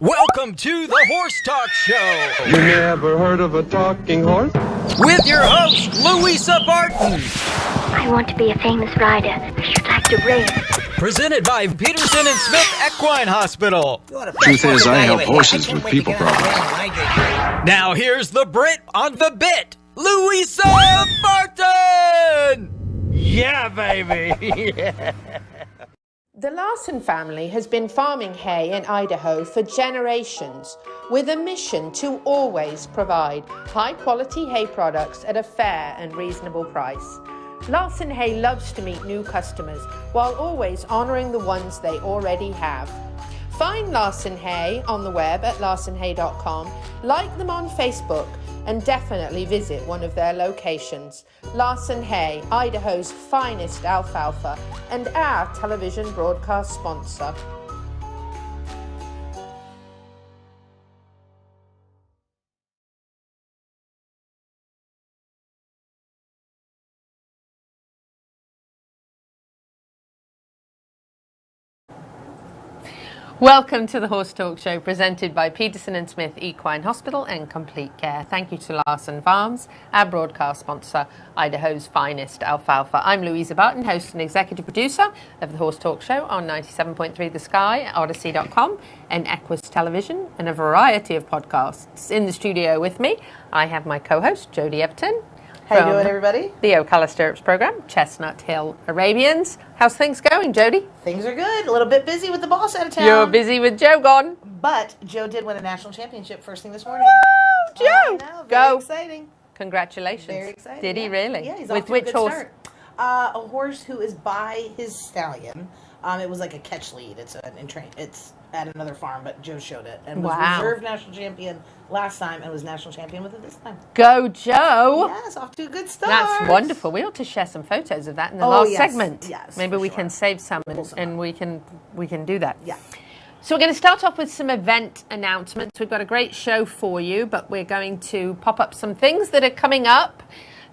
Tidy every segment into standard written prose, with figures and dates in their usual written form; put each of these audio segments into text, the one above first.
Welcome to the Horse Talk Show. You never heard of a talking horse? With your host, Louisa Barton. I want to be a famous rider. I should like to race. Presented by Peterson and Smith Equine Hospital. Truth is, I help horses with people problems. Now here's the Brit on the bit, Louisa Barton. Yeah, baby. The Larson family has been farming hay in Idaho for generations with a mission to always provide high-quality hay products at a fair and reasonable price. Larson Hay loves to meet new customers while always honoring the ones they already have. Find Larson Hay on the web at larsonhay.com, like them on Facebook, and definitely visit one of their locations. Larson Hay, Idaho's finest alfalfa, and our television broadcast sponsor. Welcome to the Horse Talk Show, presented by Peterson and Smith Equine Hospital and Complete Care. Thank you to Larson Farms, our broadcast sponsor, Idaho's finest alfalfa. I'm Louisa Barton, host and executive producer of the Horse Talk Show on 97.3 The Sky, Odyssey.com, and Equus Television, and a variety of podcasts. In the studio with me, I have my co-host, Jodie Everton. How you doing, everybody? The Ocala Stirrups program, Chestnut Hill Arabians. How's things going, Jodie? Things are good. A little bit busy with the boss out of town. You're busy with Joe gone. But Joe did win a national championship first thing this morning. Woo, Joe! I know, very Go. Exciting. Congratulations. Very exciting. Did he really? Yeah, he's with off to which a good horse? start. A horse who is by his stallion. It was like a catch lead. It's at another farm, but Joe showed it and was reserve national champion last time and was national champion with it this time. Go, Joe! Yes, off to a good start. That's wonderful. We ought to share some photos of that in the last segment. Yes, maybe we sure. can save some and we can do that. Yeah. So we're going to start off with some event announcements. We've got a great show for you, but we're going to pop up some things that are coming up.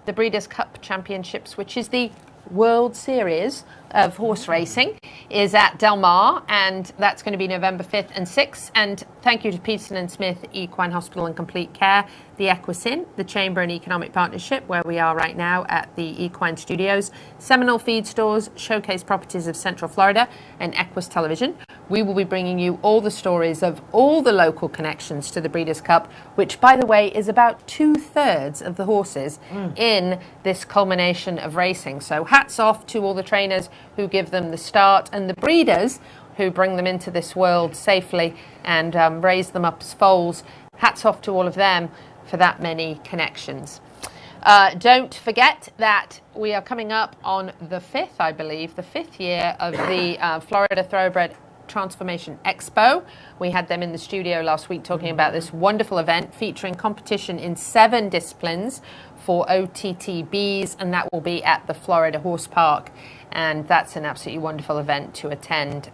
The Breeders' Cup Championships, which is the World Series of horse racing, is at Del Mar, and that's going to be November 5th and 6th. And thank you to Peterson and Smith Equine Hospital and Complete Care, the Equine, the Chamber and Economic Partnership, where we are right now at the Equine Studios, Seminole Feed Stores, Showcase Properties of Central Florida, and Equus Television. We will be bringing you all the stories of all the local connections to the Breeders' Cup, which, by the way, is about 2/3 of the horses in this culmination of racing. So hats off to all the trainers who give them the start and the breeders who bring them into this world safely and raise them up as foals. Hats off to all of them for that many connections. Don't forget that we are coming up on the 5th, I believe, the 5th year of the Florida Thoroughbred Transformation Expo. We had them in the studio last week talking about this wonderful event featuring competition in 7 disciplines for OTTBs, and that will be at the Florida Horse Park. And that's an absolutely wonderful event to attend.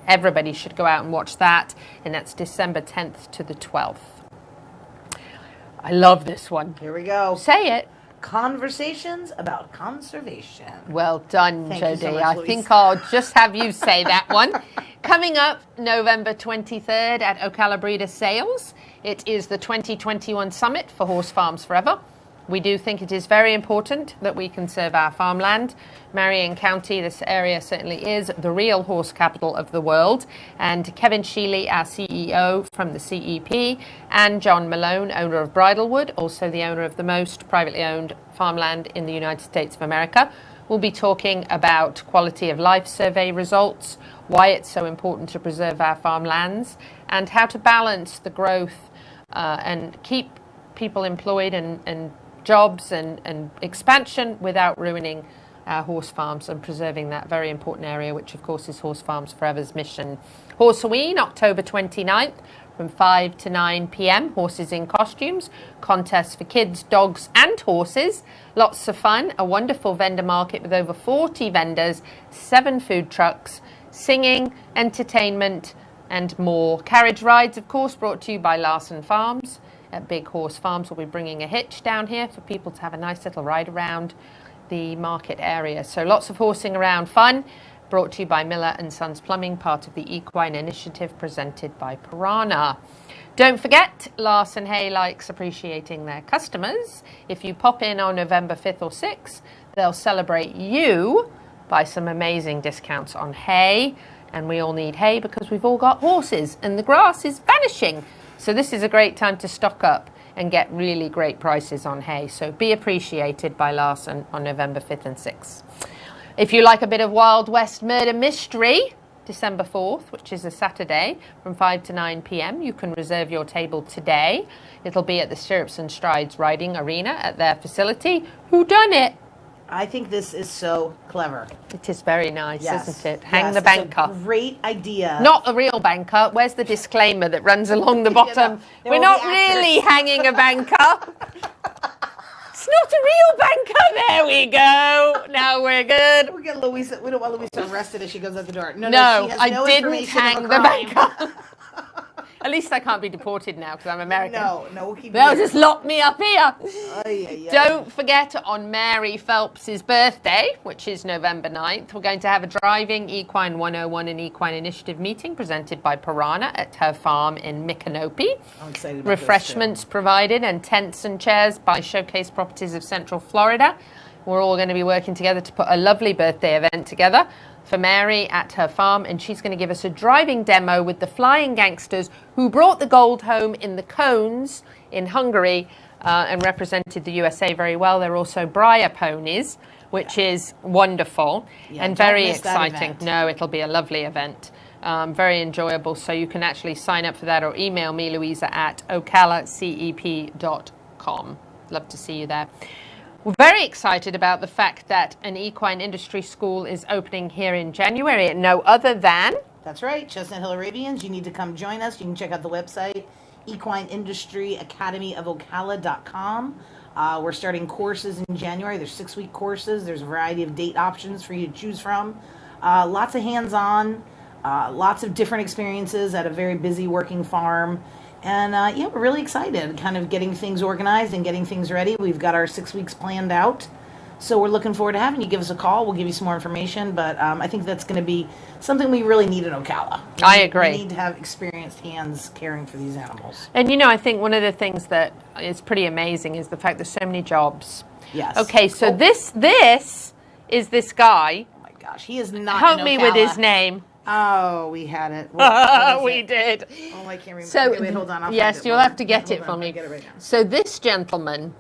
Everybody should go out and watch that, and that's December 10th to the 12th. I love this one. Here we go. Say it. Conversations about conservation. Well done, Thank you so Jodie. much, I Louise. think I'll just have you say that one. Coming up November 23rd at Ocala Breeder Sales, it is the 2021 Summit for Horse Farms Forever. We do think it is very important that we conserve our farmland. Marion County, this area certainly is the real horse capital of the world. And Kevin Sheely, our CEO from the CEP, and John Malone, owner of Bridlewood, also the owner of the most privately owned farmland in the United States of America, will be talking about quality of life survey results, why it's so important to preserve our farmlands, and how to balance the growth and keep people employed and jobs and expansion without ruining our horse farms and preserving that very important area, which of course is Horse Farms Forever's mission. Horseween, October 29th from 5 to 9 p.m. Horses in costumes, contests for kids, dogs and horses. Lots of fun, a wonderful vendor market with over 40 vendors, 7 food trucks, singing, entertainment and more. Carriage rides, of course, brought to you by Larson Farms. At Big Horse Farms, we'll be bringing a hitch down here for people to have a nice little ride around the market area. So lots of horsing around fun. brought to you by Miller & Sons Plumbing, part of the Equine initiative presented by Piranha. Don't forget, Larson Hay likes appreciating their customers. If you pop in on November 5th or 6th, they'll celebrate you by some amazing discounts on hay. And we all need hay because we've all got horses and the grass is vanishing. So this is a great time to stock up and get really great prices on hay. So be appreciated by Larson on November 5th and 6th. If you like a bit of Wild West murder mystery, December 4th, which is a Saturday, from 5 to 9 p.m. You can reserve your table today. It'll be at the Stirrups and Strides Riding Arena at their facility. Who done it? I think this is so clever. It is very nice, Yes. isn't it? Hang Yes, the it's a banker. great idea. Not a real banker. Where's the disclaimer that runs along the bottom? They're We're all not the really actors. hanging a banker. It's not a real banker. There we go. Now we're good. We get Louisa. We don't want Louisa arrested as she goes out the door. No, No, she has I no didn't information of hang a the crime. banker. At least I can't be deported now because I'm American. No, we'll keep. They'll it just lock me up here. Ay. Don't forget, on Mary Phelps's birthday, which is November 9th, we're going to have a driving Equine 101 and Equine Initiative meeting presented by Piranha at her farm in Micanopy. I'm excited about Refreshments provided and tents and chairs by Showcase Properties of Central Florida. We're all going to be working together to put a lovely birthday event together for Mary at her farm, and she's going to give us a driving demo with the flying gangsters who brought the gold home in the cones in Hungary and represented the USA very well. They're also Breyer ponies, which is wonderful and don't very miss that exciting. event. No, it'll be a lovely event. Very enjoyable. So you can actually sign up for that or email me, Louisa, at ocalacep.com. Love to see you there. We're very excited about the fact that an equine industry school is opening here in January at no other than... That's right, Chestnut Hill Arabians. You need to come join us. You can check out the website, Equine Industry Academy of Ocala.com. We're starting courses in January. There's 6-week courses. There's a variety of date options for you to choose from. Lots of hands-on, lots of different experiences at a very busy working farm. And we're really excited, kind of getting things organized and getting things ready. We've got our 6 weeks planned out. So we're looking forward to having you. Give us a call. We'll give you some more information. But I think that's going to be something we really need in Ocala. I agree. We need to have experienced hands caring for these animals. And, you know, I think one of the things that is pretty amazing is the fact there's so many jobs. Yes. Okay, so this is this guy. Oh, my gosh. He is not Help in me with Ocala. his name. Oh, we had it. What is We it? did. Oh, I can't remember. So, Okay, wait, hold on. I'll yes, find it. you'll Hold have to on. get Hold it on. from me. I'll get it right now. So this gentleman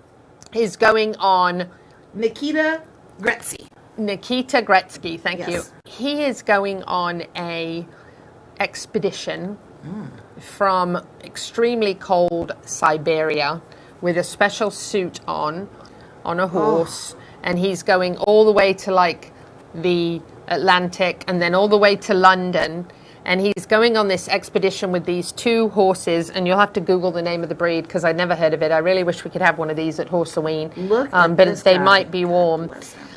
is going on... Nikita Gretzky. Nikita Gretzky, thank Yes. you. He is going on a expedition from extremely cold Siberia with a special suit on a horse, and he's going all the way to like the Atlantic and then all the way to London, and he's going on this expedition with these 2 horses, and you'll have to Google the name of the breed because I'd never heard of it. I really wish we could have one of these at Horseween, Look at but this they guy. might be warm. Bless him.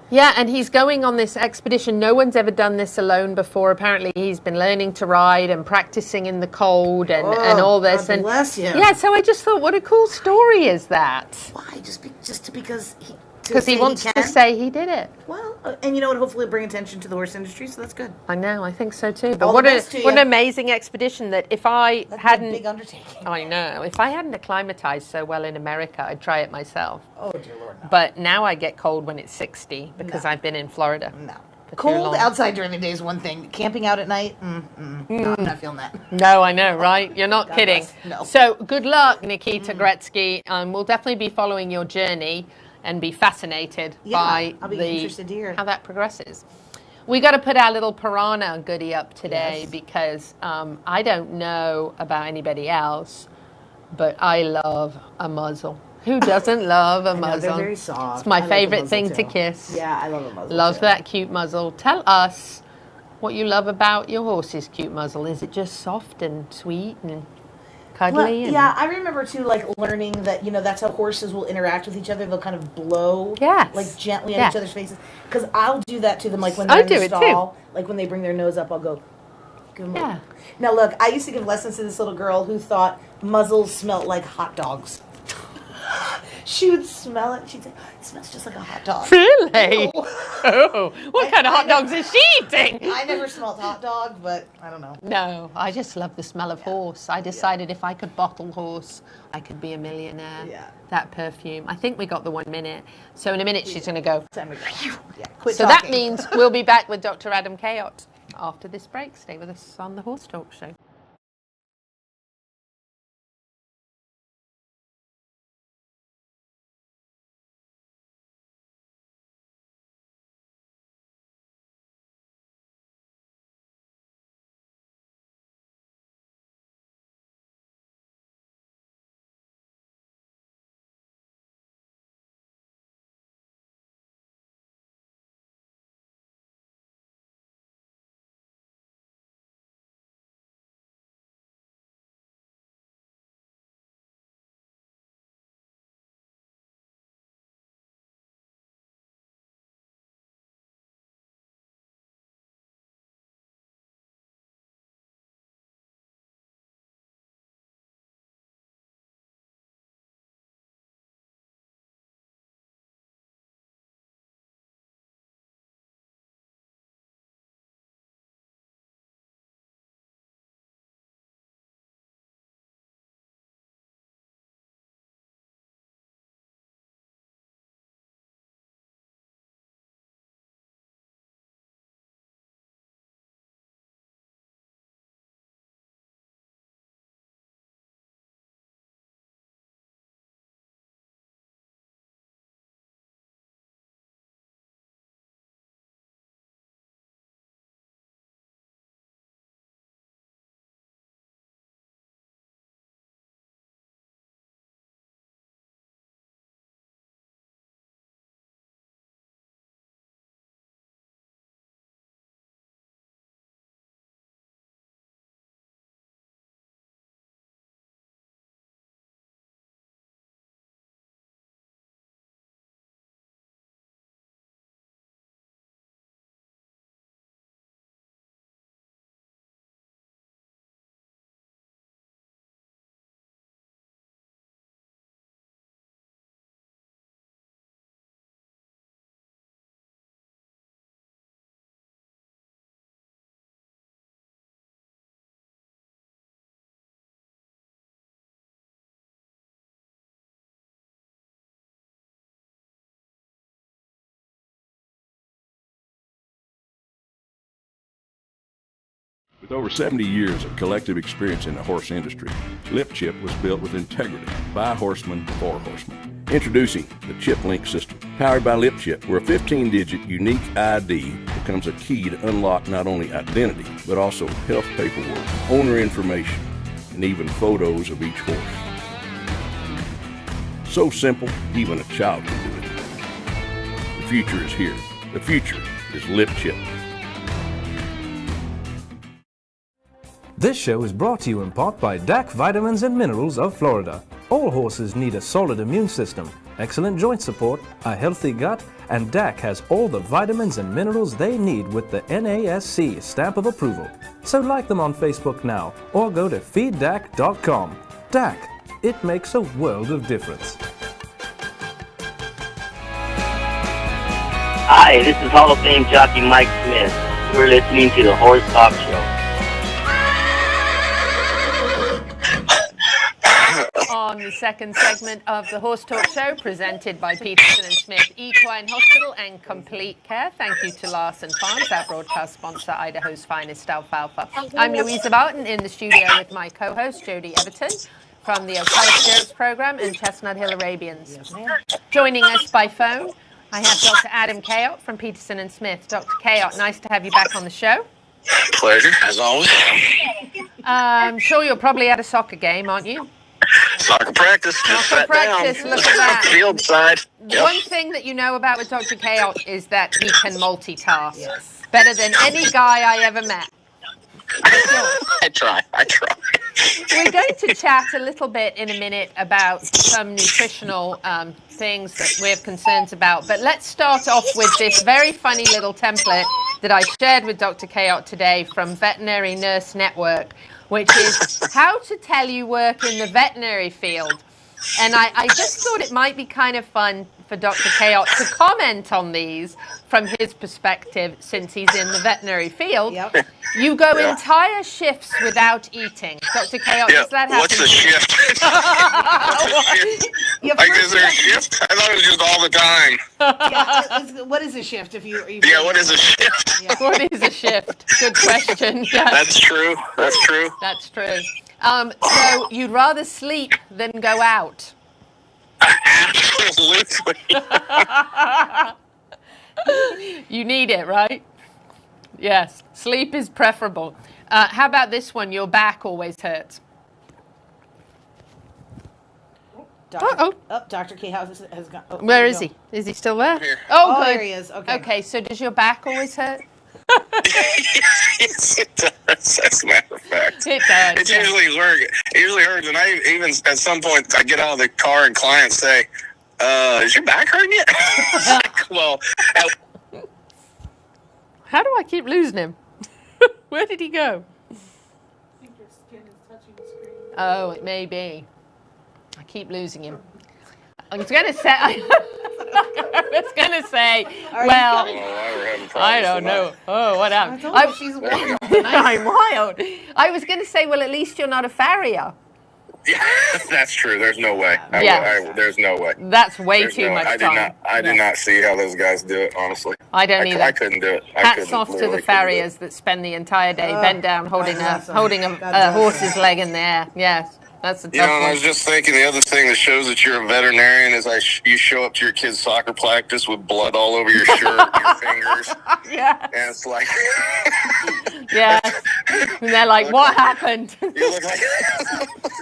Yeah, and he's going on this expedition. No one's ever done this alone before. Apparently, he's been learning to ride and practicing in the cold and all this. God And bless you. yeah, so I just thought, what a cool story is that? Why? Just because Because he wants to say he did it. Well, and you know what? Hopefully, bring attention to the horse industry, so that's good. I know, I think so too. But All the what best to what an you. amazing expedition that if I That's a hadn't, big undertaking. I know, if I hadn't acclimatized so well in America, I'd try it myself. Oh dear Lord, no. But now I get cold when it's 60 because No. I've been in Florida. No. for too Cold long. outside during the day is one thing. Camping out at night, no, I'm not feeling that. No, I know, right? You're not God kidding. bless. No. So good luck, Nikita Gretzky. We'll definitely be following your journey and be fascinated Yeah, by I'll be interested to hear. how that progresses. We got to put our little Piranha goodie up today Yes. because I don't know about anybody else, but I love a muzzle. Who doesn't love a I know, muzzle? they're very soft. It's my I love a favorite muzzle, thing to too. kiss. Yeah, I love a muzzle. Love too. that cute muzzle. Tell us what you love about your horse's cute muzzle. Is it just soft and sweet and cuddly? Well, and yeah, I remember too, like learning that that's how horses will interact with each other. They'll kind of blow, Yes. like gently at Yeah. each other's faces. Because I'll do that to them, like when I they're in do the it too. stall, like when they bring their nose up, I'll go. Give them Yeah. Now look, I used to give lessons to this little girl who thought muzzles smelled like hot dogs. She would smell it. She'd say, "It smells just like a hot dog." Really? Ew. Oh, what kind of hot dogs is she eating? I never smelled hot dog, but I don't know. No, I just love the smell of horse. I decided if I could bottle horse, I could be a millionaire. Yeah. That perfume. I think we got the 1 minute. So in a minute, she's going to go. Time to go. Yeah. Quit So talking. that means we'll be back with Dr. Adam Cayot after this break. Stay with us on the Horse Talk Show. With over 70 years of collective experience in the horse industry, Lip Chip was built with integrity by horsemen for horsemen. Introducing the Chip Link system, powered by Lip Chip, where a 15-digit unique ID becomes a key to unlock not only identity, but also health paperwork, owner information, and even photos of each horse. So simple, even a child can do it. The future is here. The future is Lip Chip. This show is brought to you in part by DAC Vitamins and Minerals of Florida. All horses need a solid immune system, excellent joint support, a healthy gut, and DAC has all the vitamins and minerals they need with the NASC stamp of approval. So like them on Facebook now or go to feeddac.com. DAC, it makes a world of difference. Hi, this is Hall of Fame jockey Mike Smith. We're listening to the Horse Talk Show. On the second segment of the Horse Talk Show, presented by Peterson and Smith Equine Hospital and Complete Care. Thank you to Larson Farms, our broadcast sponsor, Idaho's finest alfalfa. I'm Louisa Barton in the studio with my co-host, Jody Everton, from the Ocala Spirits Program and Chestnut Hill Arabians. Joining us by phone, I have Dr. Adam Cayot from Peterson and Smith. Dr. Cayot, nice to have you back on the show. Pleasure, as always. I'm sure you're probably at a soccer game, aren't you? Soccer practice. Soccer practice, look at that. Field side. Yep. One thing that you know about with Dr. Cayot is that he can multitask. Yes. Better than any guy I ever met. I try. We're going to chat a little bit in a minute about some nutritional things that we have concerns about. But let's start off with this very funny little template that I shared with Dr. Cayot today from Veterinary Nurse Network, which is how to tell you work in the veterinary field. And I just thought it might be kind of fun for Dr. Cayot to comment on these from his perspective, since he's in the veterinary field. Yep. You go entire shifts without eating. Dr. Cayot, does that happen? What's the shift? Like, is there a shift? I thought it was just all the time. What is a shift? If you what is a shift? Yeah. What is a shift? Good question. Yes. That's true. That's true. That's true. So you'd rather sleep than go out? Absolutely. You need it, right? Yes. Sleep is preferable. How about this one? Your back always hurts. Dr. Cayot has gone. Oh, Where is he? Is he still there? Here. Oh, good. There he is. Okay. Okay, so does your back always hurt? Yes, it does. As a matter of fact, It does. It usually hurts, and I even at some point I get out of the car and clients say, "Is your back hurting yet?" Like, well, how do I keep losing him? Where did he go? I think your skin is touching the screen. Oh, it may be. I keep losing him. I was going to say. Well, I don't know. Oh, what happened? She's wild. I'm wild. I was going to say, well, at least you're not a farrier. yeah, that's true. There's no way. There's no way. That's way There's too no, much I time. did not see how those guys do it, honestly. I don't either. I couldn't do it. Hats off to the farriers that spend the entire day bent down holding a horse's leg in the air. Yes. That's a tough and I one. was just thinking the other thing that shows that you're a veterinarian is you show up to your kid's soccer practice with blood all over your shirt and your fingers. Yeah. And it's like... Yeah. And they're like, what happened? You look like...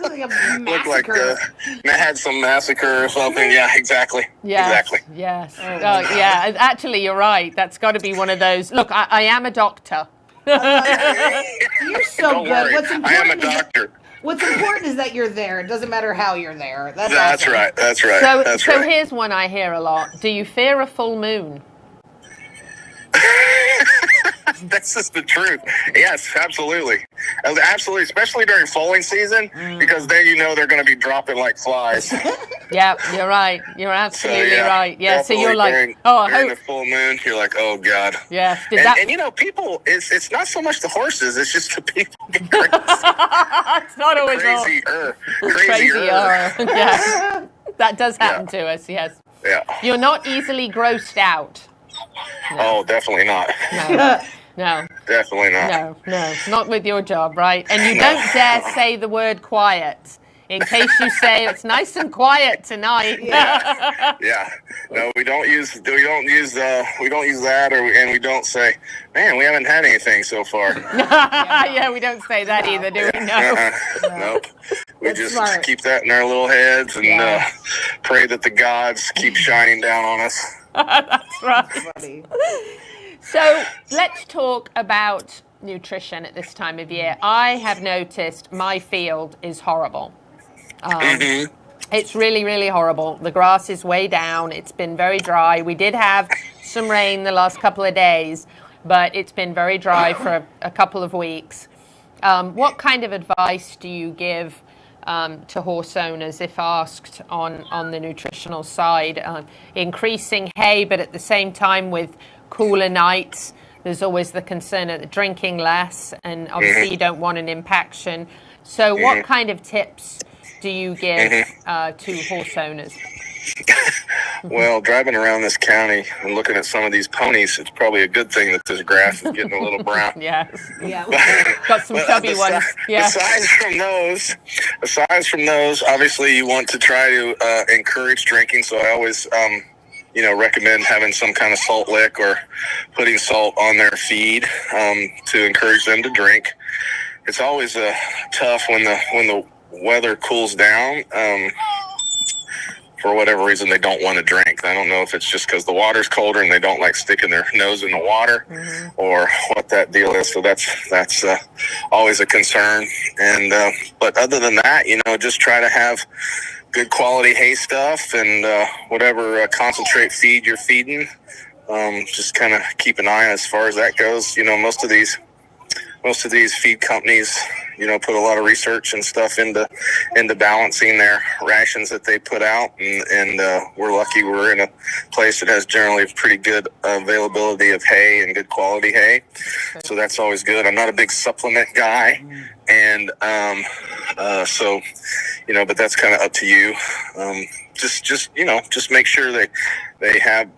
a look like they had some massacre or something. Yeah, exactly. Yes. Exactly. Yes. Yeah. Actually, you're right. That's got to be one of those. Look, I am a doctor. You're so Don't good. worry. What's important I am a doctor. What's important is that you're there. It doesn't matter how you're there. That's awesome. Right. That's right. So here's one I hear a lot. Do you fear a full moon? That's just the truth. Yes, absolutely. Absolutely, especially during foaling season, because then you know they're going to be dropping like flies. Yeah, you're right. You're absolutely right. Yeah, so you're like, during the full moon, you're like, oh, God. Yes. And you know, people, it's not so much the horses, it's just the people. It's not always crazier. Yeah. That does happen to us, yes. Yeah. You're not easily grossed out. No. Oh, definitely not. No. Definitely not. No. Not with your job, right? And you don't dare say the word quiet. In case you say it's nice and quiet tonight. Yeah. No, we don't use that, and we don't say, man, we haven't had anything so far. Yeah, we don't say that either, do we? No. Nope. We just keep that in our little heads and pray that the gods keep shining down on us. That's right. So let's talk about nutrition at this time of year. I have noticed my field is horrible. It's really, really horrible. The grass is way down. It's been very dry. We did have some rain the last couple of days, but it's been very dry for a couple of weeks. What kind of advice do you give to horse owners if asked on the nutritional side? Increasing hay, but at the same time with cooler nights, there's always the concern of drinking less, and obviously you don't want an impaction. So what kind of tips do you give to horse owners? Well, driving around this county and looking at some of these ponies, it's probably a good thing that this grass is getting a little brown. Yeah. Got some chubby ones. Yeah. Aside from those, obviously you want to try to encourage drinking. So I always, recommend having some kind of salt lick or putting salt on their feed to encourage them to drink. It's always tough when the weather cools down. For whatever reason, they don't want to drink. I don't know if it's just because the water's colder and they don't like sticking their nose in the water, or what that deal is. So that's always a concern. And but other than that, just try to have good quality hay stuff and whatever concentrate feed you're feeding. Just kind of keep an eye as far as that goes. Most of these most of these feed companies, put a lot of research and stuff into balancing their rations that they put out, and we're lucky we're in a place that has generally pretty good availability of hay and good quality hay, so that's always good. I'm not a big supplement guy, and so but that's kind of up to you. Just make sure they have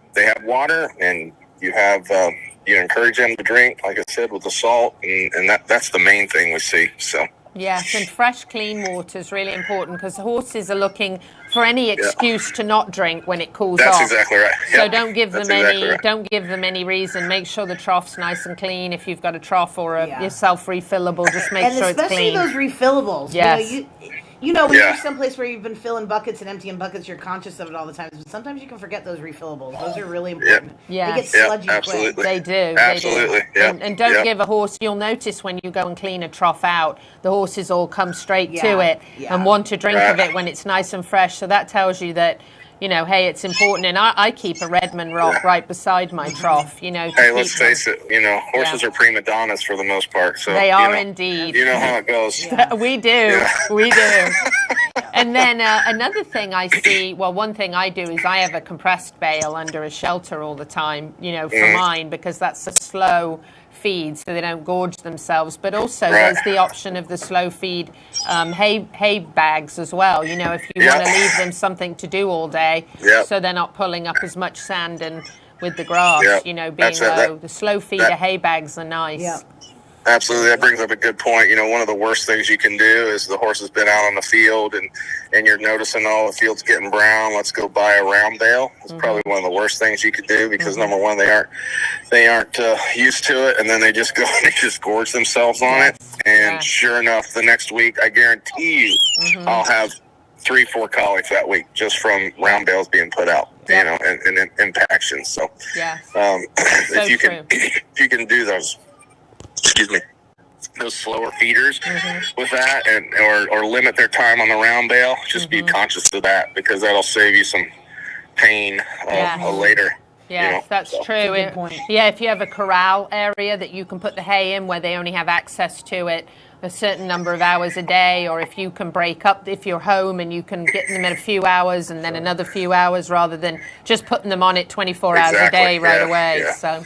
water, and you encourage them to drink, like I said, with the salt, and that's the main thing we see. So yes, and fresh, clean water is really important, because horses are looking for any excuse to not drink when it cools off. That's exactly right. So Yep. don't give them That's don't give them any reason. Make sure the trough's nice and clean. If you've got a trough or your self-refillable, just make sure it's clean. And especially those refillables. Yes. When you're someplace where you've been filling buckets and emptying buckets, you're conscious of it all the time. But sometimes you can forget those refillables. Those are really important. Yeah. They get sludgy absolutely. quick. They do. Absolutely. They do. And don't give a horse, you'll notice when you go and clean a trough out, the horses all come straight to it and want to drink of it when it's nice and fresh. So that tells you that, hey, it's important. And I keep a Redmond rock right beside my trough, Hey, let's face it, horses are prima donnas for the most part. So they are indeed. You know how it goes. We do. Yeah. We do. And then another thing I see, one thing I do is I have a compressed bale under a shelter all the time, for mine, because that's a slow feed, so they don't gorge themselves. But also there's the option of the slow feed hay bags as well. If you want to leave them something to do all day, so they're not pulling up as much sand and with the grass, being low. The slow feeder hay bags are nice. Yeah. Absolutely. That brings up a good point. One of the worst things you can do is the horse has been out on the field and you're noticing, the field's getting brown. Let's go buy a round bale. It's probably one of the worst things you could do, because number one, they aren't used to it, and then they just go and they just gorge themselves on it. And sure enough, the next week, I guarantee you, I'll have 3-4 colics that week just from round bales being put out, and impactions. So, if you can do those. Those slower feeders with that, or limit their time on the round bale, just be conscious of that, because that'll save you some pain later. Yeah, that's true. If you have a corral area that you can put the hay in where they only have access to it a certain number of hours a day, or if you can break up, if you're home and you can get them in a few hours and then another few hours, rather than just putting them on it 24 hours a day right away. So,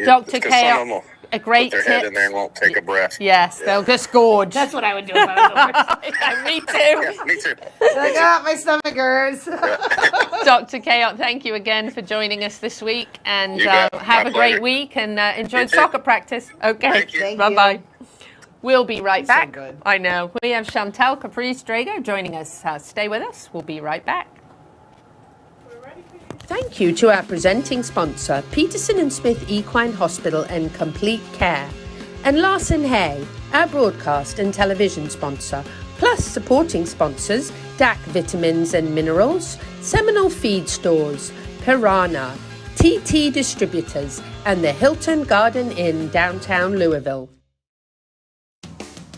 Dr. Cayot, a great tip. Put their head in there and won't take a breath. Yes, they'll just gorge. That's what I would do if I was Me too. Yeah, me too. My stomach hurts. Dr. Cayot, thank you again for joining us this week, and have a great week, and enjoy soccer practice. Okay, bye-bye. We'll be right back. So good. I know. We have Chantel Caprice Drago joining us. Stay with us. We'll be right back. Thank you to our presenting sponsor, Peterson & Smith Equine Hospital and Complete Care, and Larson Hay, our broadcast and television sponsor, plus supporting sponsors, DAC Vitamins and Minerals, Seminole Feed Stores, Piranha, TT Distributors, and the Hilton Garden Inn, downtown Louisville.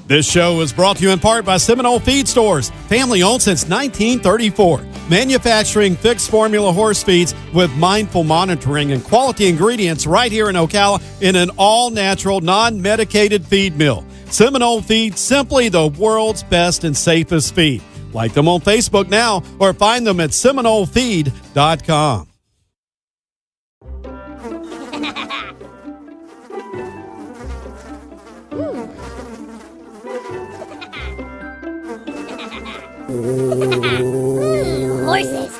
This show is brought to you in part by Seminole Feed Stores, family owned since 1934. Manufacturing fixed formula horse feeds with mindful monitoring and quality ingredients right here in Ocala in an all-natural, non-medicated feed mill. Seminole Feed, simply the world's best and safest feed. Like them on Facebook now or find them at SeminoleFeed.com. Horses.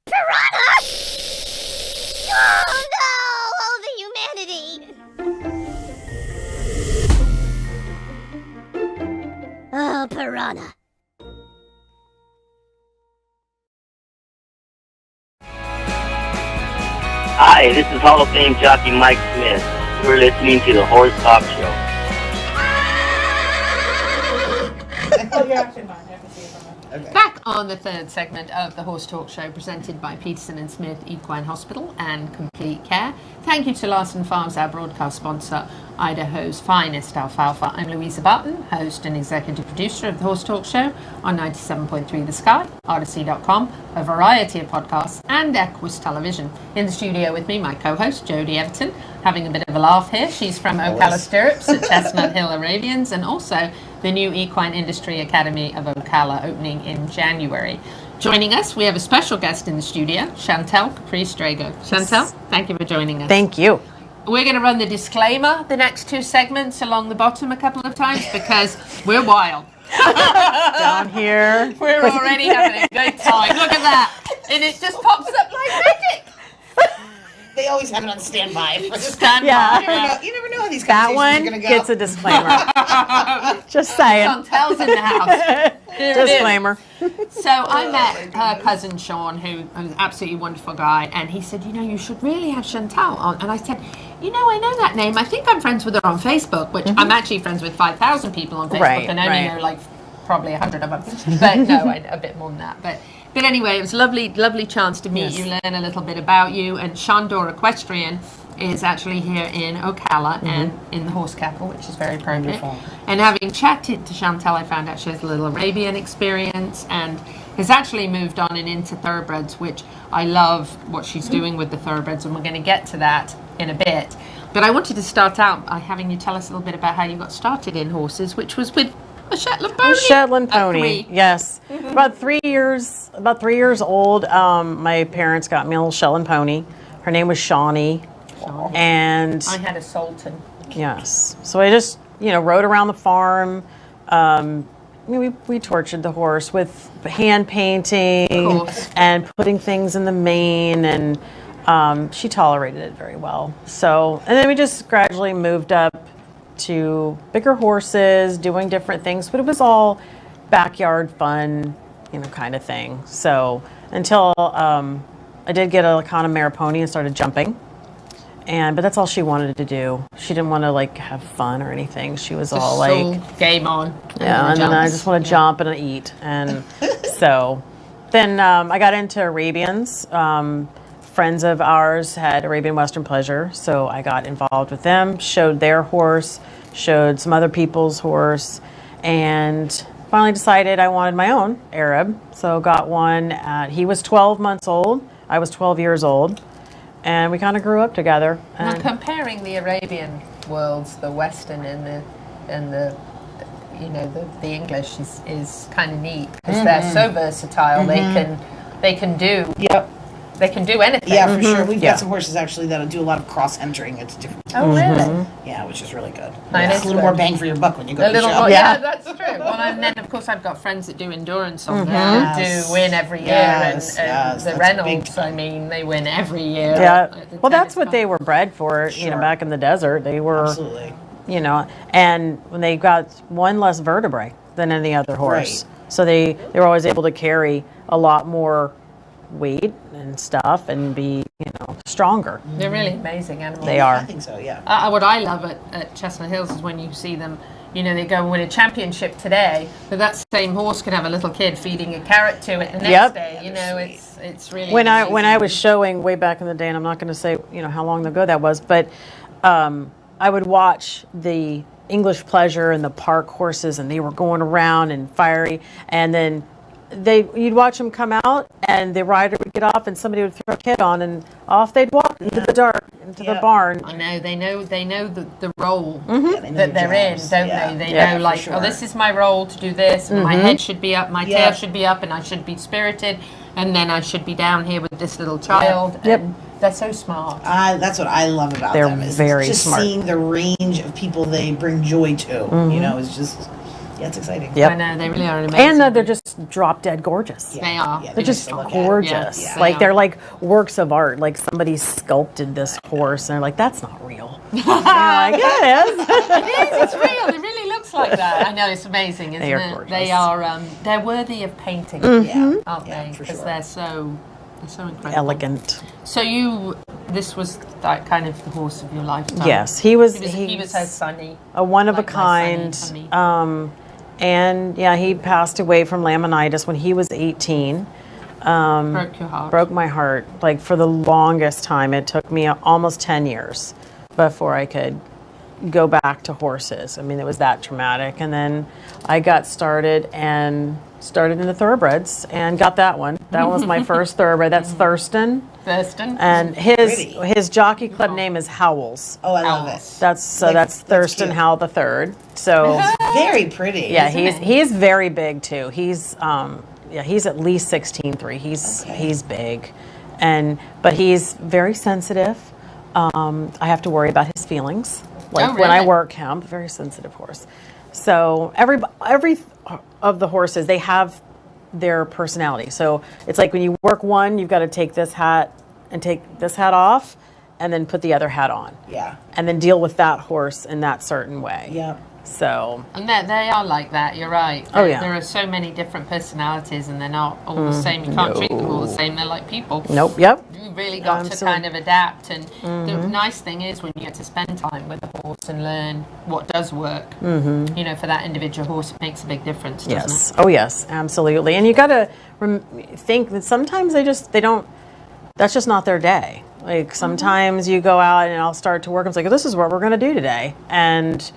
Piranha! Oh no! Oh, the humanity! Oh, piranha. Hi, this is Hall of Fame jockey Mike Smith. You're listening to the Horse Talk Show. you're actually fine. I can see it from it. Okay. Back on the third segment of the Horse Talk Show, presented by Peterson and Smith Equine Hospital and Complete Care. Thank you to Larson Farms, our broadcast sponsor, Idaho's finest alfalfa. I'm Louisa Barton, host and executive producer of the Horse Talk Show on 97.3 The Sky, Odyssey.com, a variety of podcasts, and Equus Television. In the studio with me, my co-host, Jodie Everton, having a bit of a laugh here. She's from Ocala Stirrups at Chestnut Hill Arabians, and also the new Equine Industry Academy of Ocala, opening in January. Joining us, we have a special guest in the studio, Chantel Caprice Drago. Chantel, thank you for joining us. Thank you. We're going to run the disclaimer, the next two segments, along the bottom a couple of times, because we're wild. Down here. We're already having a good time. Look at that. And it just pops up like magic. They always have it on standby. Yeah. You never know how these That conversations one are going to go. gets a disclaimer. Just saying. Chantel's in the house. Disclaimer. So I met her cousin Sean, who is an absolutely wonderful guy, and he said, you should really have Chantel on. And I said, I know that name. I think I'm friends with her on Facebook, which I'm actually friends with 5,000 people on Facebook, and only know like probably 100 of them. But no, a bit more than that. But anyway, it was a lovely chance to meet you, learn a little bit about you. And Shandor Equestrian is actually here in Ocala and in the horse capital, which is very appropriate. Wonderful. And having chatted to Chantel, I found out she has a little Arabian experience and has actually moved on and into thoroughbreds, which I love what she's doing with the thoroughbreds, and we're going to get to that in a bit. But I wanted to start out by having you tell us a little bit about how you got started in horses, which was with a Shetland pony. A Shetland pony, yes. About 3 years old, my parents got me a little Shetland pony. Her name was Shawnee. And I had a Sultan. Yes. So I just, rode around the farm. We tortured the horse with hand painting and putting things in the mane, and she tolerated it very well. So, and then we just gradually moved up to bigger horses, doing different things, but it was all backyard fun, kind of thing. So until I did get a Connemara pony and started jumping. But that's all she wanted to do. She didn't want to have fun or anything. She was all game on. Yeah, and then I just want to jump and eat. And so then I got into Arabians. Friends of ours had Arabian Western Pleasure, so I got involved with them, showed their horse, showed some other people's horse, and finally decided I wanted my own Arab. So got one he was 12 months old. I was 12 years old. And we kind of grew up together. Now, comparing the Arabian worlds, the Western and the English is kind of neat because they're so versatile. They can do. Yep. They can do anything. Yeah, for sure. We've got some horses actually that'll do a lot of cross entering. It's different. Oh, really? Yeah, which is really good. It's a little more bang for your buck when you go to the show. More, yeah, that's true. Well, and then of course I've got friends that do endurance on there, who do win every year, and the Reynolds. I mean, they win every year. Yeah. Well, that's what they were bred for. Sure. Back in the desert, they were. Absolutely. And when they got one less vertebrae than any other horse, so they were always able to carry a lot more weight and stuff and be stronger. They're really amazing animals. They are. I think so, yeah. What I love at Chestnut Hills is when you see them, they go and win a championship today, but that same horse could have a little kid feeding a carrot to it the next day. It's really when I was showing way back in the day, and I'm not going to say how long ago that was, but I would watch the English Pleasure and the park horses, and they were going around and fiery, and then you'd watch them come out, and the rider would get off, and somebody would throw a kid on, and off they'd walk into the dark, into the barn. I know they know the role that they're in, don't they? They know this is my role to do this. And my head should be up, my tail should be up, and I should be spirited, and then I should be down here with this little child. Yep. They're so smart. That's what I love about them. They're very just smart. Seeing the range of people they bring joy to. It's just. Yeah, it's exciting. Yep. I know, they really are amazing. And they're just drop dead gorgeous. Yeah. They are. Yeah, they're just gorgeous. Yeah, they're like works of art. Like somebody sculpted this horse, and they're like, that's not real. Like, yeah, it is. It's real. It really looks like that. I know, it's amazing, isn't it? Gorgeous. They are. They're worthy of painting, aren't they? Because they're so incredible. Elegant. So this was that kind of the horse of your lifetime. Yes, he was so sunny. A one of a kind. And yeah, he passed away from laminitis when he was 18. Broke your heart. Broke my heart. Like for the longest time, it took me almost 10 years before I could go back to horses. I mean, it was that traumatic. And then I got started in the thoroughbreds and got that one. That one was my first thoroughbred. That's Thurston. Thurston. And his jockey club name is Howells. Oh, I love it. That's Thurston Howell the Third. So very pretty. Yeah, he's very big too. He's he's at least 16'3". He's big, but he's very sensitive. I have to worry about his feelings. Like when I work him, very sensitive horse. So every of the horses, they have their personality. So it's like when you work one, you've got to take this hat and take this hat off and then put the other hat on. Yeah. And then deal with that horse in that certain way. Yeah. So. And they are like that, you're right. Oh, yeah. There are so many different personalities and they're not all the same. You can't treat them all the same. They're like people. Nope, yep. You really got to kind of adapt. And the nice thing is when you get to spend time with the horse and learn what does work, you know, for that individual horse, it makes a big difference, doesn't it? Oh, yes, absolutely. And you got to think that sometimes they don't, that's just not their day. Like sometimes you go out and I'll start to work. I'm like, this is what we're going to do today. And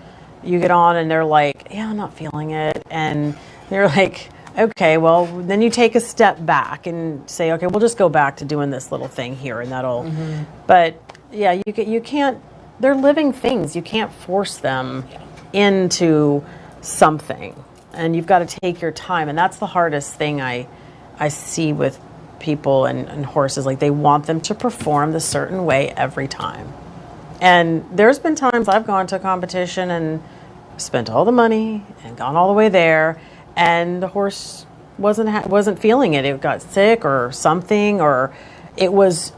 you get on and they're like, yeah, I'm not feeling it. And they're like, okay, well, then you take a step back and say, okay, we'll just go back to doing this little thing here and that'll, but yeah, you can't, they're living things. You can't force them into something and you've got to take your time. And that's the hardest thing I see with people and horses. Like they want them to perform the certain way every time. And there's been times I've gone to a competition and spent all the money and gone all the way there, and the horse wasn't feeling it. It got sick or something, or it was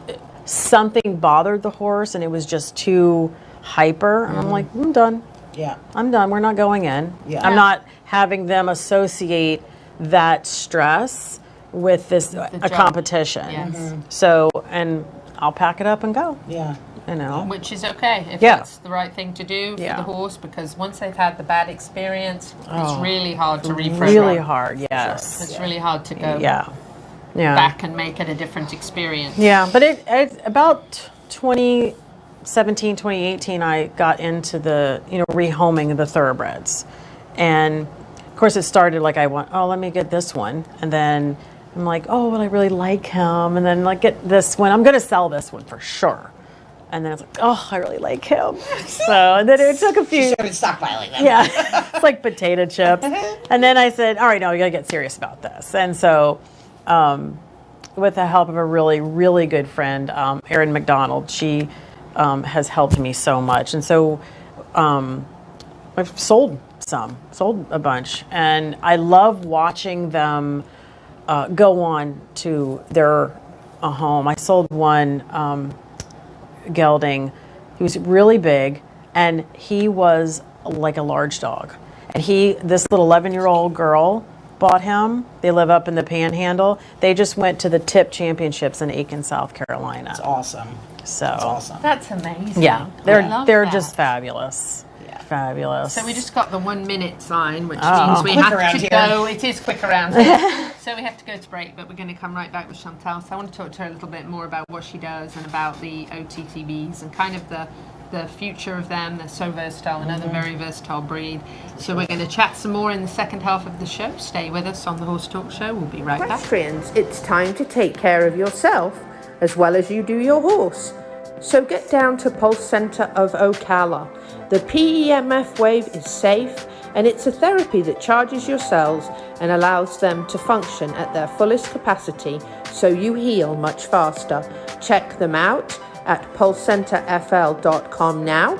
something bothered the horse, and it was just too hyper. And I'm like, I'm done. Yeah, I'm done. We're not going in. Yeah. I'm not having them associate that stress with a competition. Yes. So, and I'll pack it up and go. Yeah. You know. Which is okay if that's the right thing to do for the horse, because once they've had the bad experience, it's really hard to reprogram. Really hard, yes. It's really hard to go back and make it a different experience. Yeah, but it about 2017, 2018, I got into the, rehoming of the thoroughbreds. And of course it started like let me get this one. And then I'm like, oh, well, I really like him. And then get this one. I'm going to sell this one for sure. And then it's like, oh, I really like him. So and then it took a few. She started stockpiling them. Yeah, it's like potato chips. And then I said, all right, no, you got to get serious about this. And so with the help of a really, really good friend, Erin McDonald, she has helped me so much. And so I've sold a bunch. And I love watching them go on to their home. I sold one gelding. He was really big, and he was like a large dog. And this little 11-year-old girl bought him. They live up in the Panhandle. They just went to the TIP championships in Aiken, South Carolina. That's awesome. So that's awesome. That's amazing. Yeah, they're just fabulous. Fabulous. So we just got the 1 minute sign, which means we have to go. It is quick around here. So we have to go to break, but we're going to come right back with Chantel. So I want to talk to her a little bit more about what she does and about the OTTBs and kind of the future of them. They're so versatile, another very versatile breed. So we're going to chat some more in the second half of the show. Stay with us on the Horse Talk Show. We'll be right back. Equestrians, it's time to take care of yourself as well as you do your horse. So get down to Pulse Center of Ocala. The PEMF wave is safe, and it's a therapy that charges your cells and allows them to function at their fullest capacity, so you heal much faster. Check them out at pulsecenterfl.com now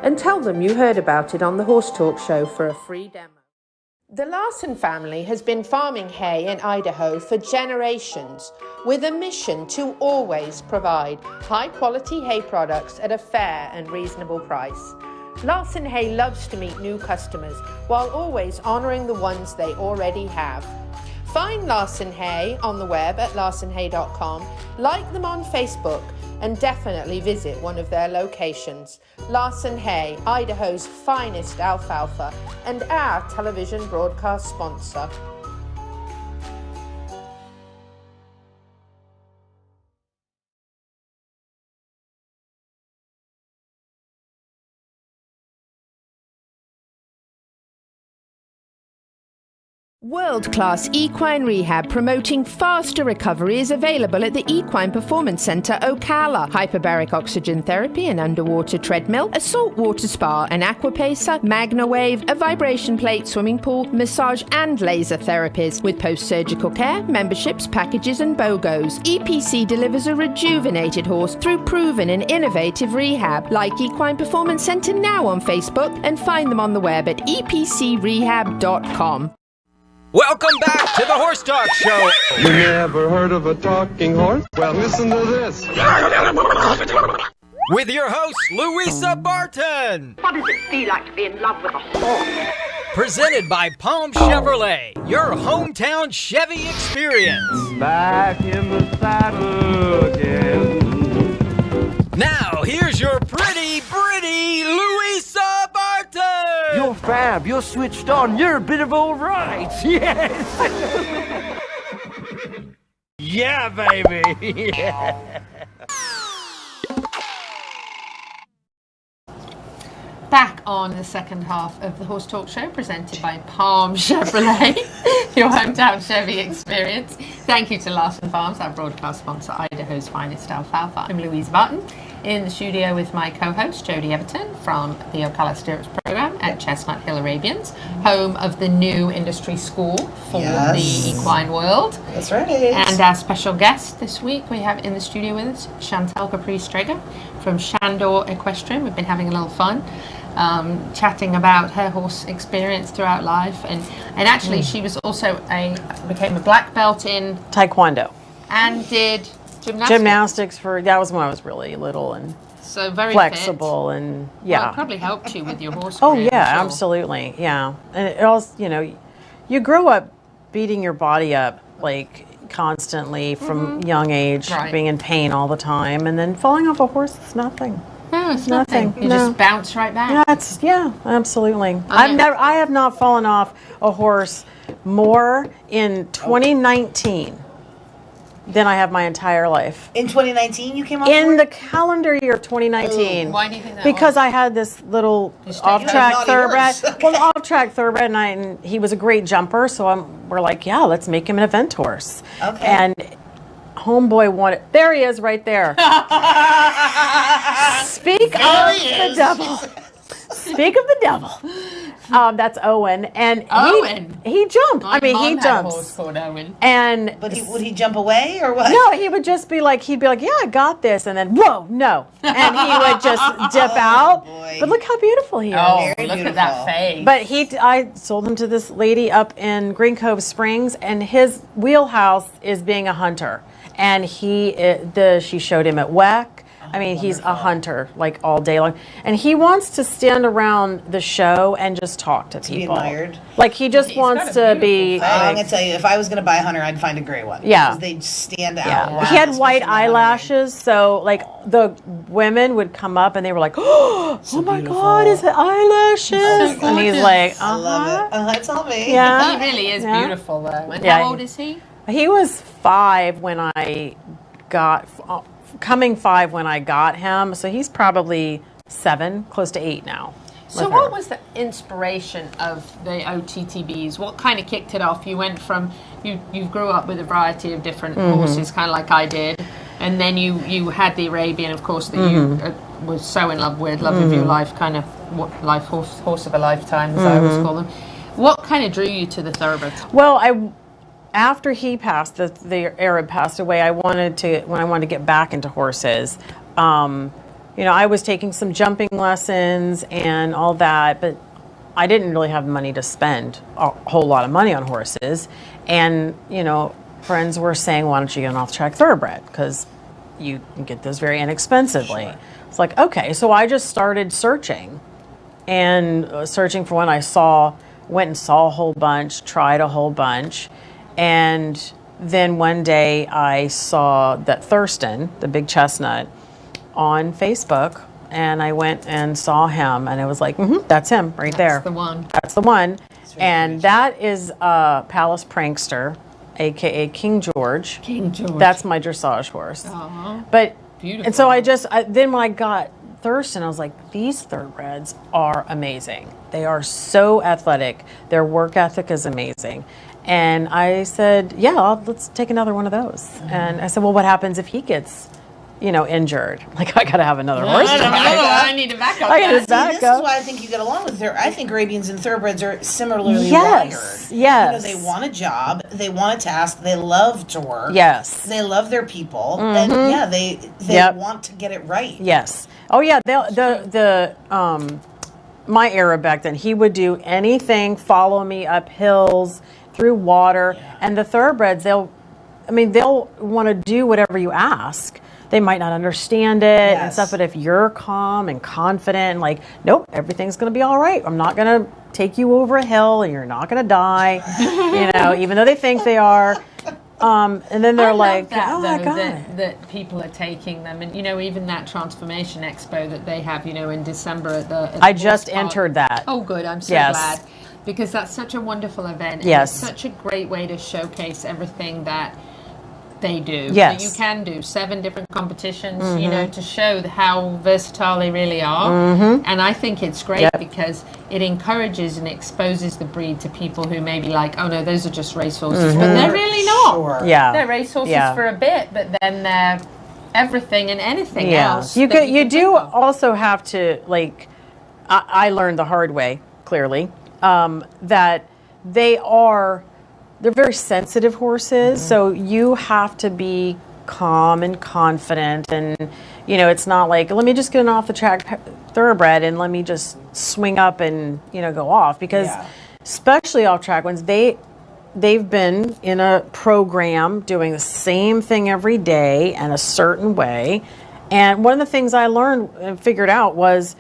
and tell them you heard about it on the Horse Talk Show for a free demo. The Larson family has been farming hay in Idaho for generations, with a mission to always provide high-quality hay products at a fair and reasonable price. Larson Hay loves to meet new customers while always honoring the ones they already have. Find Larson Hay on the web at larsonhay.com, like them on Facebook, and definitely visit one of their locations. Larson Hay, Idaho's finest alfalfa, and our television broadcast sponsor. World-class equine rehab promoting faster recovery is available at the Equine Performance Center Ocala. Hyperbaric oxygen therapy, an underwater treadmill, a saltwater spa, an aquapacer, MagnaWave, a vibration plate, swimming pool, massage and laser therapies. With post-surgical care, memberships, packages and BOGOs, EPC delivers a rejuvenated horse through proven and innovative rehab. Like Equine Performance Center now on Facebook and find them on the web at epcrehab.com. Welcome back to the Horse Talk Show. You never heard of a talking horse? Well, listen to this. With your host, Louisa Barton. What does it feel like to be in love with a horse? Presented by Palm Chevrolet, your hometown Chevy experience. Back in the saddle again. Now, here's your pretty Louisa Barton. You're fab, you're switched on, you're a bit of all right. Yes. Yeah, baby. Yeah. Back on the second half of the Horse Talk Show, presented by Palm Chevrolet, your hometown Chevy experience. Thank you to Larson Farms, our broadcast sponsor, Idaho's finest alfalfa. I'm Louise Barton, in the studio with my co-host, Jodie Everton, from the Ocala Stirrups program at Chestnut Hill Arabians, home of the new industry school for the equine world. That's right. And our special guest this week, we have in the studio with us, Chantel Caprice Drago from Shandor Equestrian. We've been having a little fun. Chatting about her horse experience throughout life, and actually she was also became a black belt in Taekwondo and did gymnastics for that was when I was really little and so very flexible fit. And yeah, well, it probably helped you with your horse oh career, yeah, sure. absolutely, yeah. And it also, you grow up beating your body up like constantly from young age, being in pain all the time, and then falling off a horse is nothing. No, it's nothing. You just bounce right back. Yeah, absolutely. I have not fallen off a horse more in 2019 than I have my entire life. In 2019, you came off in the calendar year of 2019. Ooh, why do you think that? Because I had this little off-track thoroughbred. Well, off-track thoroughbred, and he was a great jumper. So we're like, yeah, let's make him an event horse. Okay. And homeboy wanted. There he is, right there. Speak of the devil. Speak of the devil. That's Owen, and he jumped. My he mom had jumps. a horse called Owen. And but would he jump away or what? No, he would just be like, yeah, I got this, and then whoa, no, and he would just dip out. Boy. But look how beautiful he is. Oh, Very look beautiful. at that face. But I sold him to this lady up in Green Cove Springs, and his wheelhouse is being a hunter. And she showed him at WEC. I mean, he's a hunter, like all day long. And he wants to stand around the show and just talk to people. Be admired. Like, he just wants to be... I'm going to tell you, if I was going to buy a hunter, I'd find a gray one. Yeah. Because they'd stand out. Yeah. Wow, He had white eyelashes, so, like, the women would come up and they were like, oh my God, is it eyelashes? So and he's like, I love it. It's all me. Yeah. He really is beautiful, though. And Yeah. how old is he? He was 5 when I got... coming 5 when I got him, so he's probably 7, close to 8 now. So what was the inspiration of the OTTBs? What kind of kicked it off? You went from, you grew up with a variety of different horses, kind of like I did, and then you had the Arabian, of course, that you were so in love with, love of your life, kind of horse of a lifetime, as I always call them. What kind of drew you to the thoroughbreds? Well, after he passed, the Arab passed away, when I wanted to get back into horses, I was taking some jumping lessons and all that, but I didn't really have money to spend a whole lot of money on horses. And, friends were saying, why don't you get an off-track thoroughbred? Because you can get those very inexpensively. Sure. It's like, okay, so I just started searching for one. Went and saw a whole bunch, tried a whole bunch. And then one day I saw that Thurston, the big chestnut, on Facebook, and I went and saw him, and I was like, that's him right there. That's the one. That's the one. And that is Palace Prankster, aka King George. King George. That's my dressage horse. Aww. But Beautiful. and so then when I got Thurston, I was like, these thoroughbreds are amazing. They are so athletic. Their work ethic is amazing. And I said, let's take another one of those. And I said, well, what happens if he gets, injured? Like, I got to have another horse. I need a backup. This is why I think you get along with her. I think Arabians and thoroughbreds are similarly wired. Yes. They want a job. They want a task. They love to work. Yes. They love their people. And they want to get it right. Yes. Oh yeah. My Arab back then, he would do anything, follow me up hills, through water, and the thoroughbreds, they'll want to do whatever you ask. They might not understand it and stuff, but if you're calm and confident and like, nope, everything's going to be all right. I'm not going to take you over a hill and you're not going to die, even though they think they are. And then they're like, that, oh my though, God. that people are taking them. And, even that Transformation Expo that they have, in December at the I just entered that. Oh, good. I'm so glad. Because that's such a wonderful event. And Yes. it's such a great way to showcase everything that they do. Yes. That you can do 7 different competitions, to show how versatile they really are. And I think it's great because it encourages and exposes the breed to people who may be like, oh no, those are just racehorses. But they're really not. Sure. Yeah. They're racehorses for a bit, but then they're everything and anything else. You do also have to, like, I learned the hard way, clearly, that they're very sensitive horses, so you have to be calm and confident, and it's not like, let me just get an off the track thoroughbred and let me just swing up and go off, because especially off track ones, they've been in a program doing the same thing every day and a certain way. And one of the things I learned and figured out was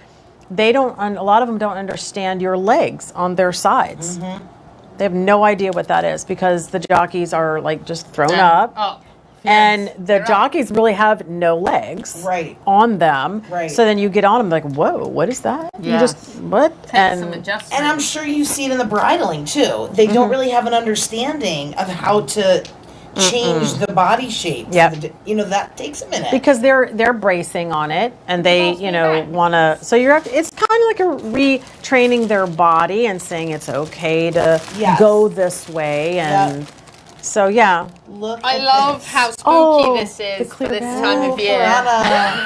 a lot of them don't understand your legs on their sides. They have no idea what that is, because the jockeys are like just thrown up. And the jockeys really have no legs on them. So then you get on them like, whoa, what is that? You just, what? And I'm sure you see it in the bridling too. They don't really have an understanding of how to change the body shape. That takes a minute. Because they're bracing on it, and they, want to, so it's kind of like a retraining their body and saying it's okay to go this way. And so, I love how spooky this is for this time of year.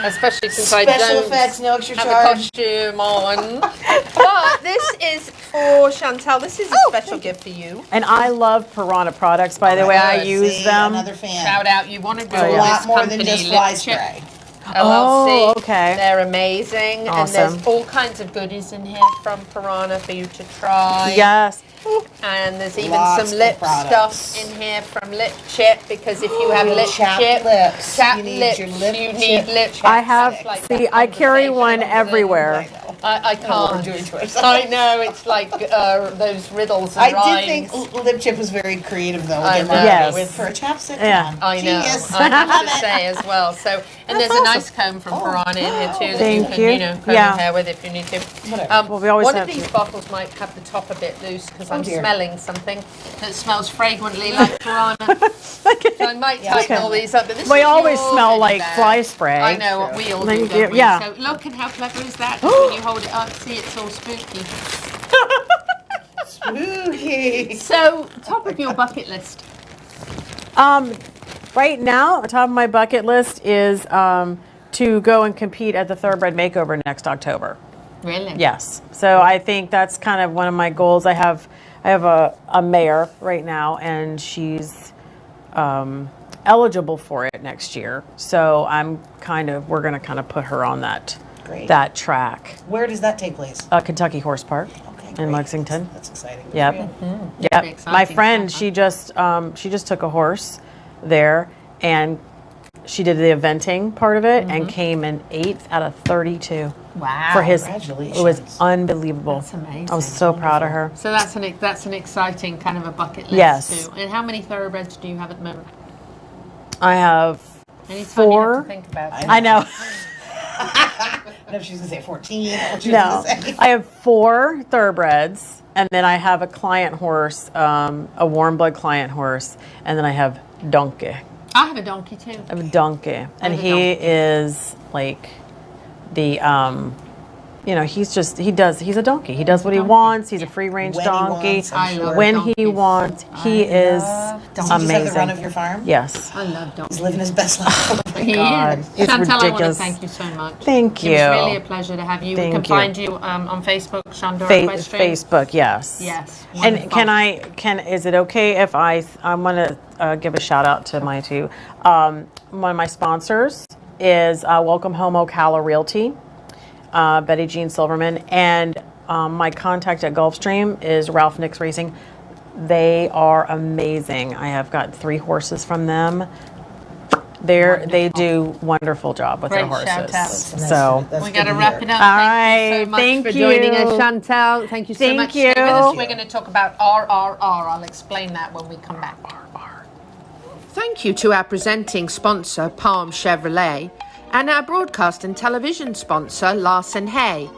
Especially since I don't effects, no extra have charge. a costume on. But this is for Chantel. This is a special gift for you. And I love Piranha products, by the way. I use them. Another fan. Shout out. You want to go a to lot this more company, than just fly Lip Chip spray. LLC. Okay. They're amazing. Awesome. And there's all kinds of goodies in here from Piranha for you to try. Yes. And there's even Lots some lip of products. stuff in here from Lip Chip, because if you have lip chapped chip, lips. chapped You need lips, your lip you chip need lip chip. I have, Like see, that I carry conversation one on everywhere. I can't. we're doing to ourselves. I know, it's like those riddles and I rhymes. did think Lip Chip was very creative, though. I with know. their Yes. marketing for a chapstick. Yeah. Come on. I know. Genius. I have to say as well. So, and there's a nice comb from Piranha in here too that you Thank can, you. comb your hair with if you need to. Well, we always one have of these to. bottles might have the top a bit loose because I'm dear. smelling something that smells fragrantly like Piranha. So I might tighten all these up. But this We is always your smell goodie like bag. fly spray. I know what we all do, Thank don't you. we? Yeah. So look, and how clever is that? 'Cause when you hold it up, see, it's all spooky. Spooky. So, top of your bucket list. Right now, the top of my bucket list is to go and compete at the Thoroughbred Makeover next October. Really? Yes. So I think that's kind of one of my goals. I have a mare right now, and she's eligible for it next year. So we're going to kind of put her on that track. Where does that take place? Kentucky Horse Park in Lexington. That's exciting. Yep. Mm-hmm. Yep. My friend, she just took a horse there, and she did the eventing part of it and came in 8th out of 32. Wow. For his, Congratulations. it was unbelievable. That's amazing. I was so proud of her. So that's an exciting kind of a bucket list Yes. too. And how many thoroughbreds do you have at the moment? I have Anytime you have 4. to think about it. I know. I don't know if she was going to say 14 or what she was No, going to say. I have 4 thoroughbreds, and then I have a client horse, a warm blood client horse, and then I have donkey. I have a donkey too. I have a donkey, and he is like the he's a donkey. He does what he wants. He's a free range donkey. When he wants, he is Does he just amazing. have the run of your farm? Yes. I love donkeys. He's living his best life. Oh my He God. is. It's Chantel, I want to ridiculous. thank you so much. Thank you. It was really a pleasure to have you. Thank we can you. find you on Facebook, Chandora Equestrian. Facebook, yes. Yes. And is it okay if I want to give a shout out to my two? One of my sponsors is Welcome Home Ocala Realty, Betty Jean Silverman, and my contact at Gulfstream is Ralph Nix Racing. They are amazing. I have got 3 horses from them. They do wonderful job with their Great horses. shout out. So We got to wrap it up. All Thank you so much right, for thank joining us, you. Chantel. Thank you so Thank much. you. Stay with us. We're going to talk about RRR. I'll explain that when we come back. Thank you to our presenting sponsor, Palm Chevrolet, and our broadcast and television sponsor, Larson Hay,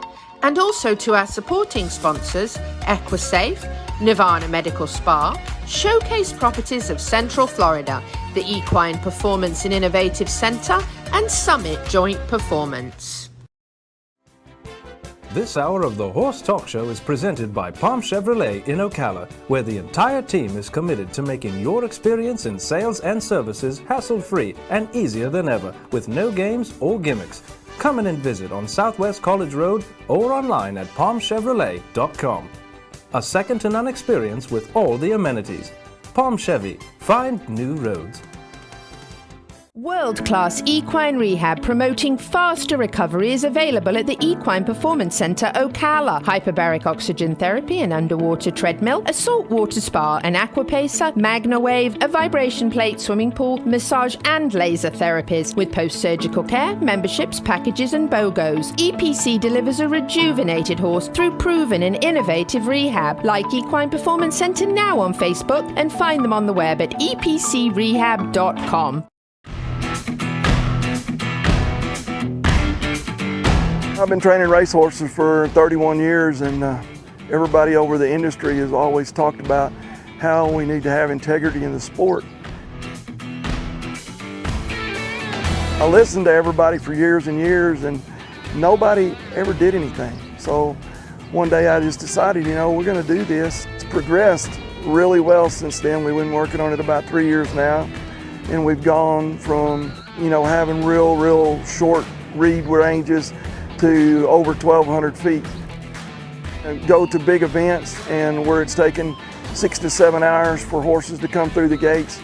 and also to our supporting sponsors, EquiSafe, Nirvana Medical Spa, Showcase Properties of Central Florida, the Equine Performance and Innovative Center, and Summit Joint Performance. This hour of the Horse Talk Show is presented by Palm Chevrolet in Ocala, where the entire team is committed to making your experience in sales and services hassle-free and easier than ever, with no games or gimmicks. Come in and visit on Southwest College Road or online at palmchevrolet.com. A second-to-none experience with all the amenities. Palm Chevy. Find new roads. World-class equine rehab promoting faster recovery is available at the Equine Performance Center Ocala. Hyperbaric oxygen therapy, an underwater treadmill, a saltwater spa, an aquapacer, MagnaWave, a vibration plate, swimming pool, massage and laser therapies. With post-surgical care, memberships, packages and BOGOs, EPC delivers a rejuvenated horse through proven and innovative rehab. Like Equine Performance Center now on Facebook and find them on the web at epcrehab.com. I've been training racehorses for 31 years, and everybody over the industry has always talked about how we need to have integrity in the sport. I listened to everybody for years and years, and nobody ever did anything. So one day I just decided, we're going to do this. It's progressed really well since then. We've been working on it about 3 years now, and we've gone from, having real short reed ranges to over 1,200 feet. And go to big events, and where it's taken 6 to 7 hours for horses to come through the gates,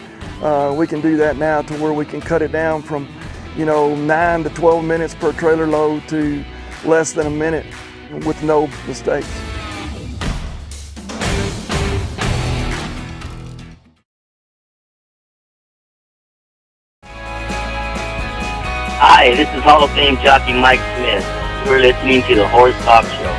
we can do that now to where we can cut it down from 9 to 12 minutes per trailer load to less than a minute with no mistakes. Hi, this is Hall of Fame jockey Mike Smith. You're listening to the Horse Talk Show.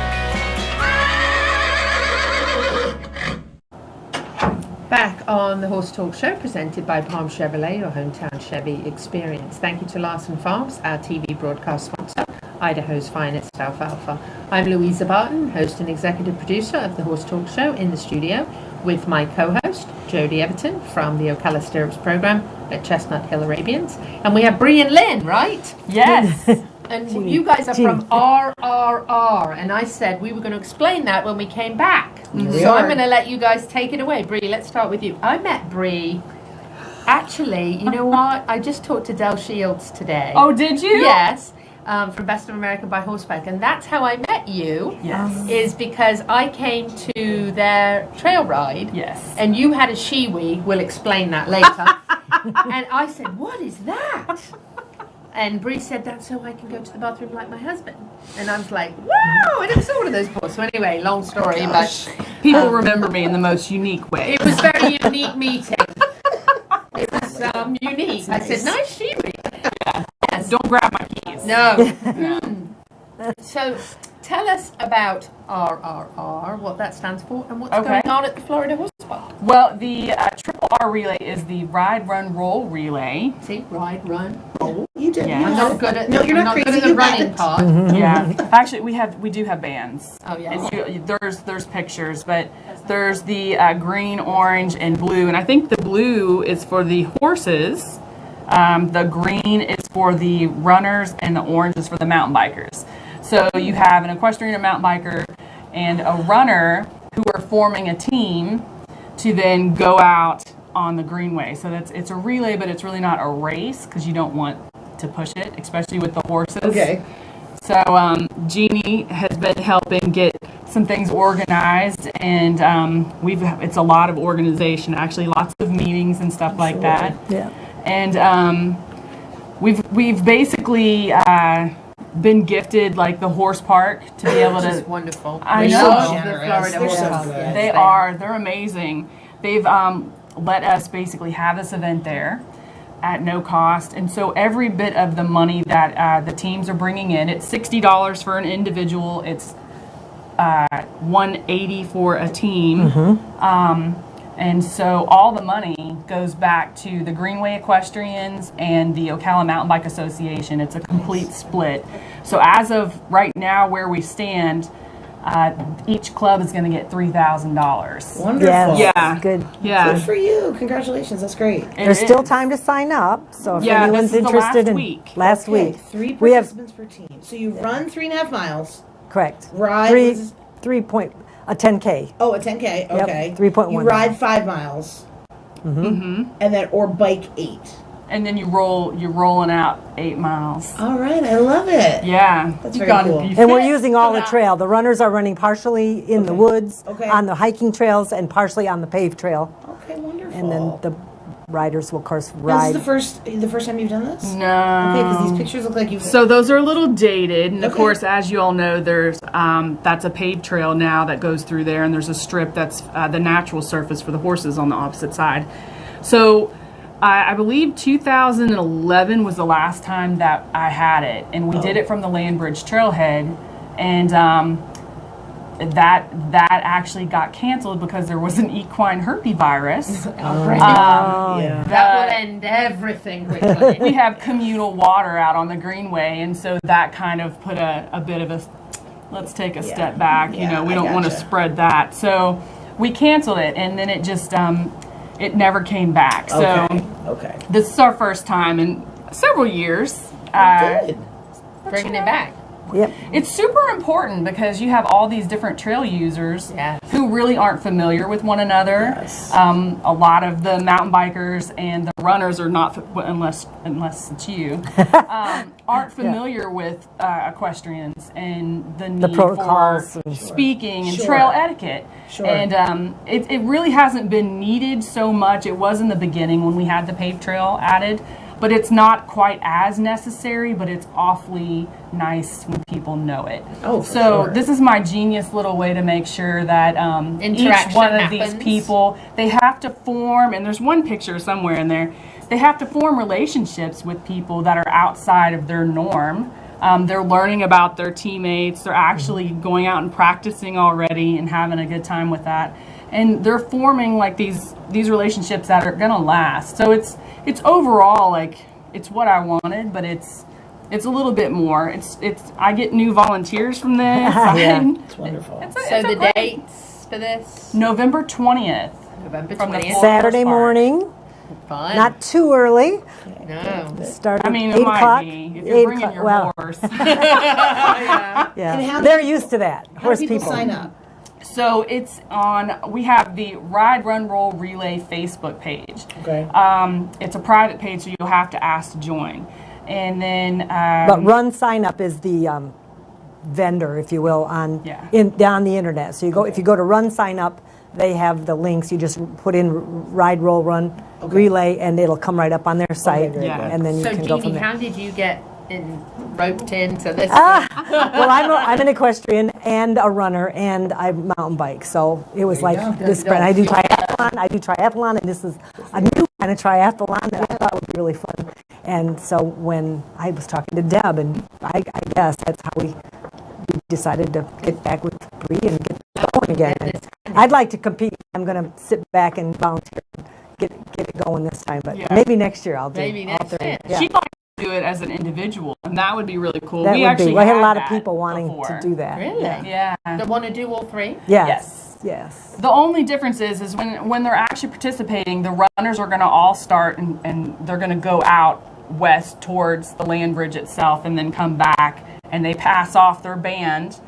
Back on the Horse Talk Show, presented by Palm Chevrolet, your hometown Chevy experience. Thank you to Larson Farms, our TV broadcast sponsor, Idaho's finest alfalfa. I'm Louisa Barton, host and executive producer of the Horse Talk Show, in the studio with my co-host, Jodie Everton, from the Ocala Stirrups program at Chestnut Hill Arabians. And we have Bree and Lynn, right? Yes. And you guys are from RRR, and I said we were going to explain that when we came back. So I'm going to let you guys take it away. Bree, let's start with you. I met Bree. Actually, you know what? I just talked to Del Shields today. Oh, did you? Yes. From Best of America by Horseback. And that's how I met you. Yes. Is because I came to their trail ride. Yes. And you had a shiwi. We'll explain that later. And I said, what is that? And Bree said, that's so I can go to the bathroom like my husband. And I was like, wow, I never saw one of those before. So anyway, long story, but People remember me in the most unique way. it was a very unique meeting. It was unique. I said, nice shiwi. Don't grab my keys. No. So tell us about RRR, what that stands for, and what's Okay. going on at the Florida Horse Park. Well, the Triple R relay is the Ride, Run, Roll relay. See, ride, run, roll. You did. Yeah. I'm not good at. No, you're I'm not good crazy, at the you running haven't. part. Yeah, actually, we do have bands. Oh, yes. And there's pictures, but there's the green, orange, and blue, and I think the blue is for the horses. The green is for the runners, and the orange is for the mountain bikers. So you have an equestrian, a mountain biker, and a runner who are forming a team to then go out on the greenway. So it's a relay, but it's really not a race because you don't want to push it, especially with the horses. Okay. So Jeannie has been helping get some things organized, and it's a lot of organization, actually, lots of meetings and stuff like that. Yeah. And we've basically been gifted like the horse park to be able Which to. is wonderful. I We know. love the Generous. Florida They're Horse so Park. good. Yes, They are. They're amazing. They've let us basically have this event there at no cost, and so every bit of the money that the teams are bringing in, it's $60 for an individual. It's $180 for a team. And so all the money goes back to the Greenway Equestrians and the Ocala Mountain Bike Association. It's a complete split. So as of right now, where we stand, each club is going to get $3,000. Wonderful. Yes. Yeah. Good. Yeah. Good for you. Congratulations. That's great. There's still time to sign up, so if Yeah, anyone's this is the interested last in week. last Okay, week, 3 we have participants per team. So you run 3.5 miles. correct Ride. three was- 3 point a 10K. Oh, a 10K. Yep, Okay. 3.1. You ride 5 miles. Mm-hmm. And then or bike 8. And then you're rolling out 8 miles. All right, I love it. Yeah. That's You very gotta cool. be And we're fit using for all the that. trail. The runners are running partially in the woods, Okay. on the hiking trails, and partially on the paved trail. Okay, wonderful. And then the riders will, of course, Now, ride. this is the first time you've done this? No. Okay, because these pictures look like you've. So those are a little dated, and of Okay. course, as you all know, there's that's a paved trail now that goes through there, and there's a strip that's the natural surface for the horses on the opposite side. So I believe 2011 was the last time that I had it, and we did it from the Landbridge Trailhead, and that actually got canceled because there was an equine herpesvirus. Yeah. That will end everything quickly. We have communal water out on the greenway, and so that kind of put a bit of a let's take a step back. You Yeah, know, we I don't want to gotcha. spread that, so we canceled it, and then it just it never came back. So Okay. this is our first time in several years. Good. Bringing it back. Yep. It's super important because you have all these different trail users Yes. who really aren't familiar with one another. Yes. A lot of the mountain bikers and the runners are not, unless it's you, aren't familiar with equestrians and the need protocols for and- speaking and Sure. trail etiquette. Sure. And it really hasn't been needed so much. It was in the beginning when we had the paved trail added. But it's not quite as necessary, but it's awfully nice when people know it. Oh, for so sure. this is my genius little way to make sure that each Interaction one of these happens. people, they have to form, and there's one picture somewhere in there, they have to form relationships with people that are outside of their norm. They're learning about their teammates. They're actually going out and practicing already and having a good time with that. And they're forming like these relationships that are gonna last. So it's overall like it's what I wanted, but it's a little bit more. It's I get new volunteers from this. Yeah. It's wonderful. So the great- dates for this? November 20th. November From the 20th. Saturday Park. morning, Fun. not too early. No. Start I at mean, 8 it might o'clock. be if 8 you're bringing o'clock, your well, horse. yeah, And how they're do used to that. How Horse do people people. sign up? So it's on. We have the Ride, Run, Roll Relay Facebook page. Okay. It's a private page, so you'll have to ask to join. And then, But Run Sign Up is the vendor, if you will, on on the internet. So if you go to Run Sign Up, they have the links. You just put in Ride, Roll, Run, Relay, and it'll come right up on their site. And then you So can go from Jeannie, there. how did you get roped into this? Well, I'm an equestrian and a runner, and I mountain bike. So it was like this brand. I do triathlon, and this is a new kind of triathlon that I thought would be really fun. And so when I was talking to Deb, and I guess that's how we decided to get back with Bree and get going again. I'd like to compete. I'm going to sit back and volunteer and get it going this time, but maybe next year I'll do all three. Yeah. She'd like to do it as an individual, and that would be really cool. That we would actually be. I had a lot of that people wanting before. to do that. Really? Yeah. They want to do all three? Yes. The only difference is when they're actually participating, the runners are going to all start and they're going to go out west towards the land bridge itself and then come back, and they pass off their band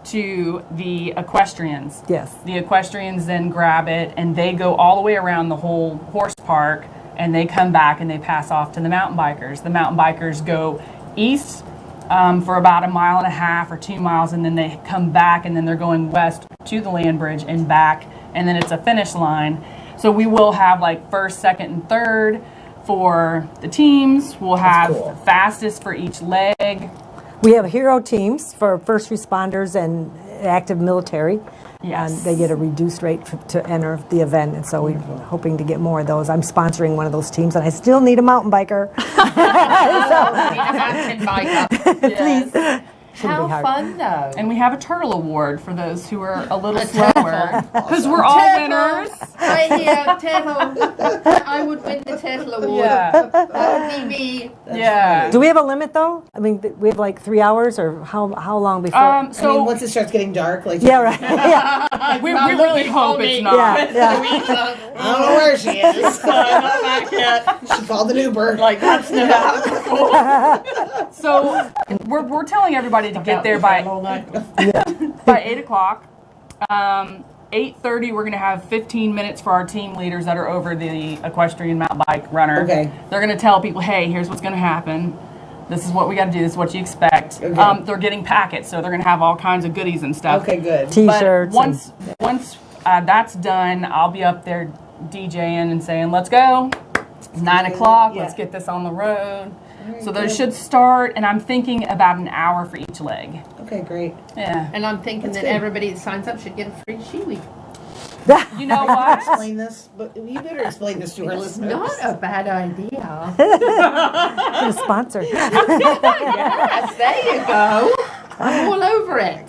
to the equestrians. Yes. The equestrians then grab it and they go all the way around the whole horse park, and they come back and they pass off to the mountain bikers. The mountain bikers go east for about 1.5 miles or 2 miles, and then they come back, and then they're going west to the land bridge and back, and then it's a finish line. So we will have like first, second, and third for the teams. We'll have fastest for each leg. We have hero teams for first responders and active military. Yes. And they get a reduced rate to enter the event, and so we're hoping to get more of those. I'm sponsoring one of those teams, and I still need a mountain biker. Please. How fun, though. And we have a turtle award for those who are a little slower, because we're all winners. Right here, turtle. I would win the turtle award. Yeah. That would be me. Yeah. Do we have a limit, though? I mean, we have like 3 hours, or how long before? I mean, once it starts getting dark, like yeah, right. Yeah. we really hope it's not. I don't know where she is. Not back yet. She called an Uber. Like, that's not So we're telling everybody to get there by 8 o'clock. 8:30, we're going to have 15 minutes for our team leaders that are over the equestrian mountain bike runner. Okay. They're going to tell people, hey, here's what's going to happen. This is what we got to do. This is what you expect. Okay. They're getting packets, so they're going to have all kinds of goodies and stuff. Okay, good. T-shirts. But once that's done, I'll be up there DJing and saying, let's go. It's 9 o'clock. Let's get this on the road. So those should start, and I'm thinking about an hour for each leg. Okay, great. Yeah. And I'm thinking That's that good. everybody that signs up should get a free Shiwi. You know I what? can explain this, but you better explain this to our It's listeners. not a bad idea. Get a sponsor. Yes, there you go. I'm all over it.